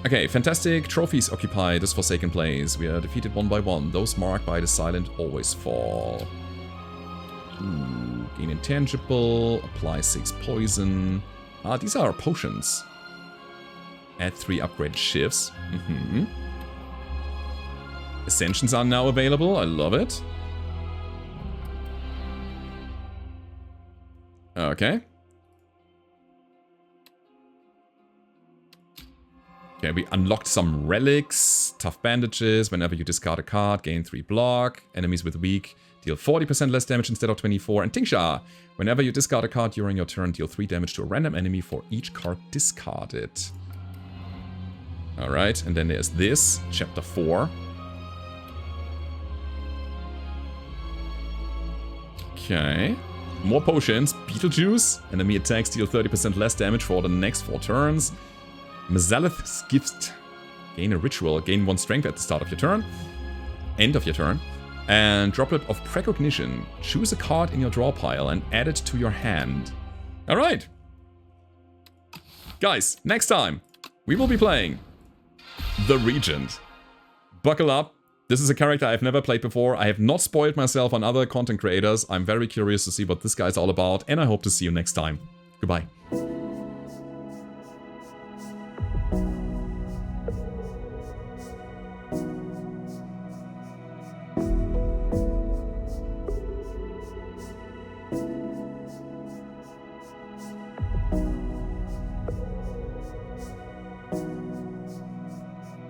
Okay, fantastic. Trophies occupy this Forsaken Place. We are defeated one by one. Those marked by the silent always fall. Ooh, gain intangible. Apply 6 poison. These are potions. Add 3 upgraded shifts. Ascensions are now available. I love it. Okay. Okay, we unlocked some relics, tough bandages. Whenever you discard a card, gain 3 block. Enemies with weak deal 40% less damage instead of 24. And Tingsha, whenever you discard a card during your turn, deal 3 damage to a random enemy for each card discarded. Alright, and then there's this, Chapter 4. Okay. More potions. Beetlejuice. Enemy attacks deal 30% less damage for the next 4 turns. Mazalith's Gift. Gain a ritual. Gain 1 strength at the start of your turn. End of your turn. And Droplet of Precognition. Choose a card in your draw pile and add it to your hand. Alright. Guys, next time we will be playing the Regent. Buckle up. This is a character I've never played before. I have not spoiled myself on other content creators. I'm very curious to see what this guy's all about. And I hope to see you next time. Goodbye.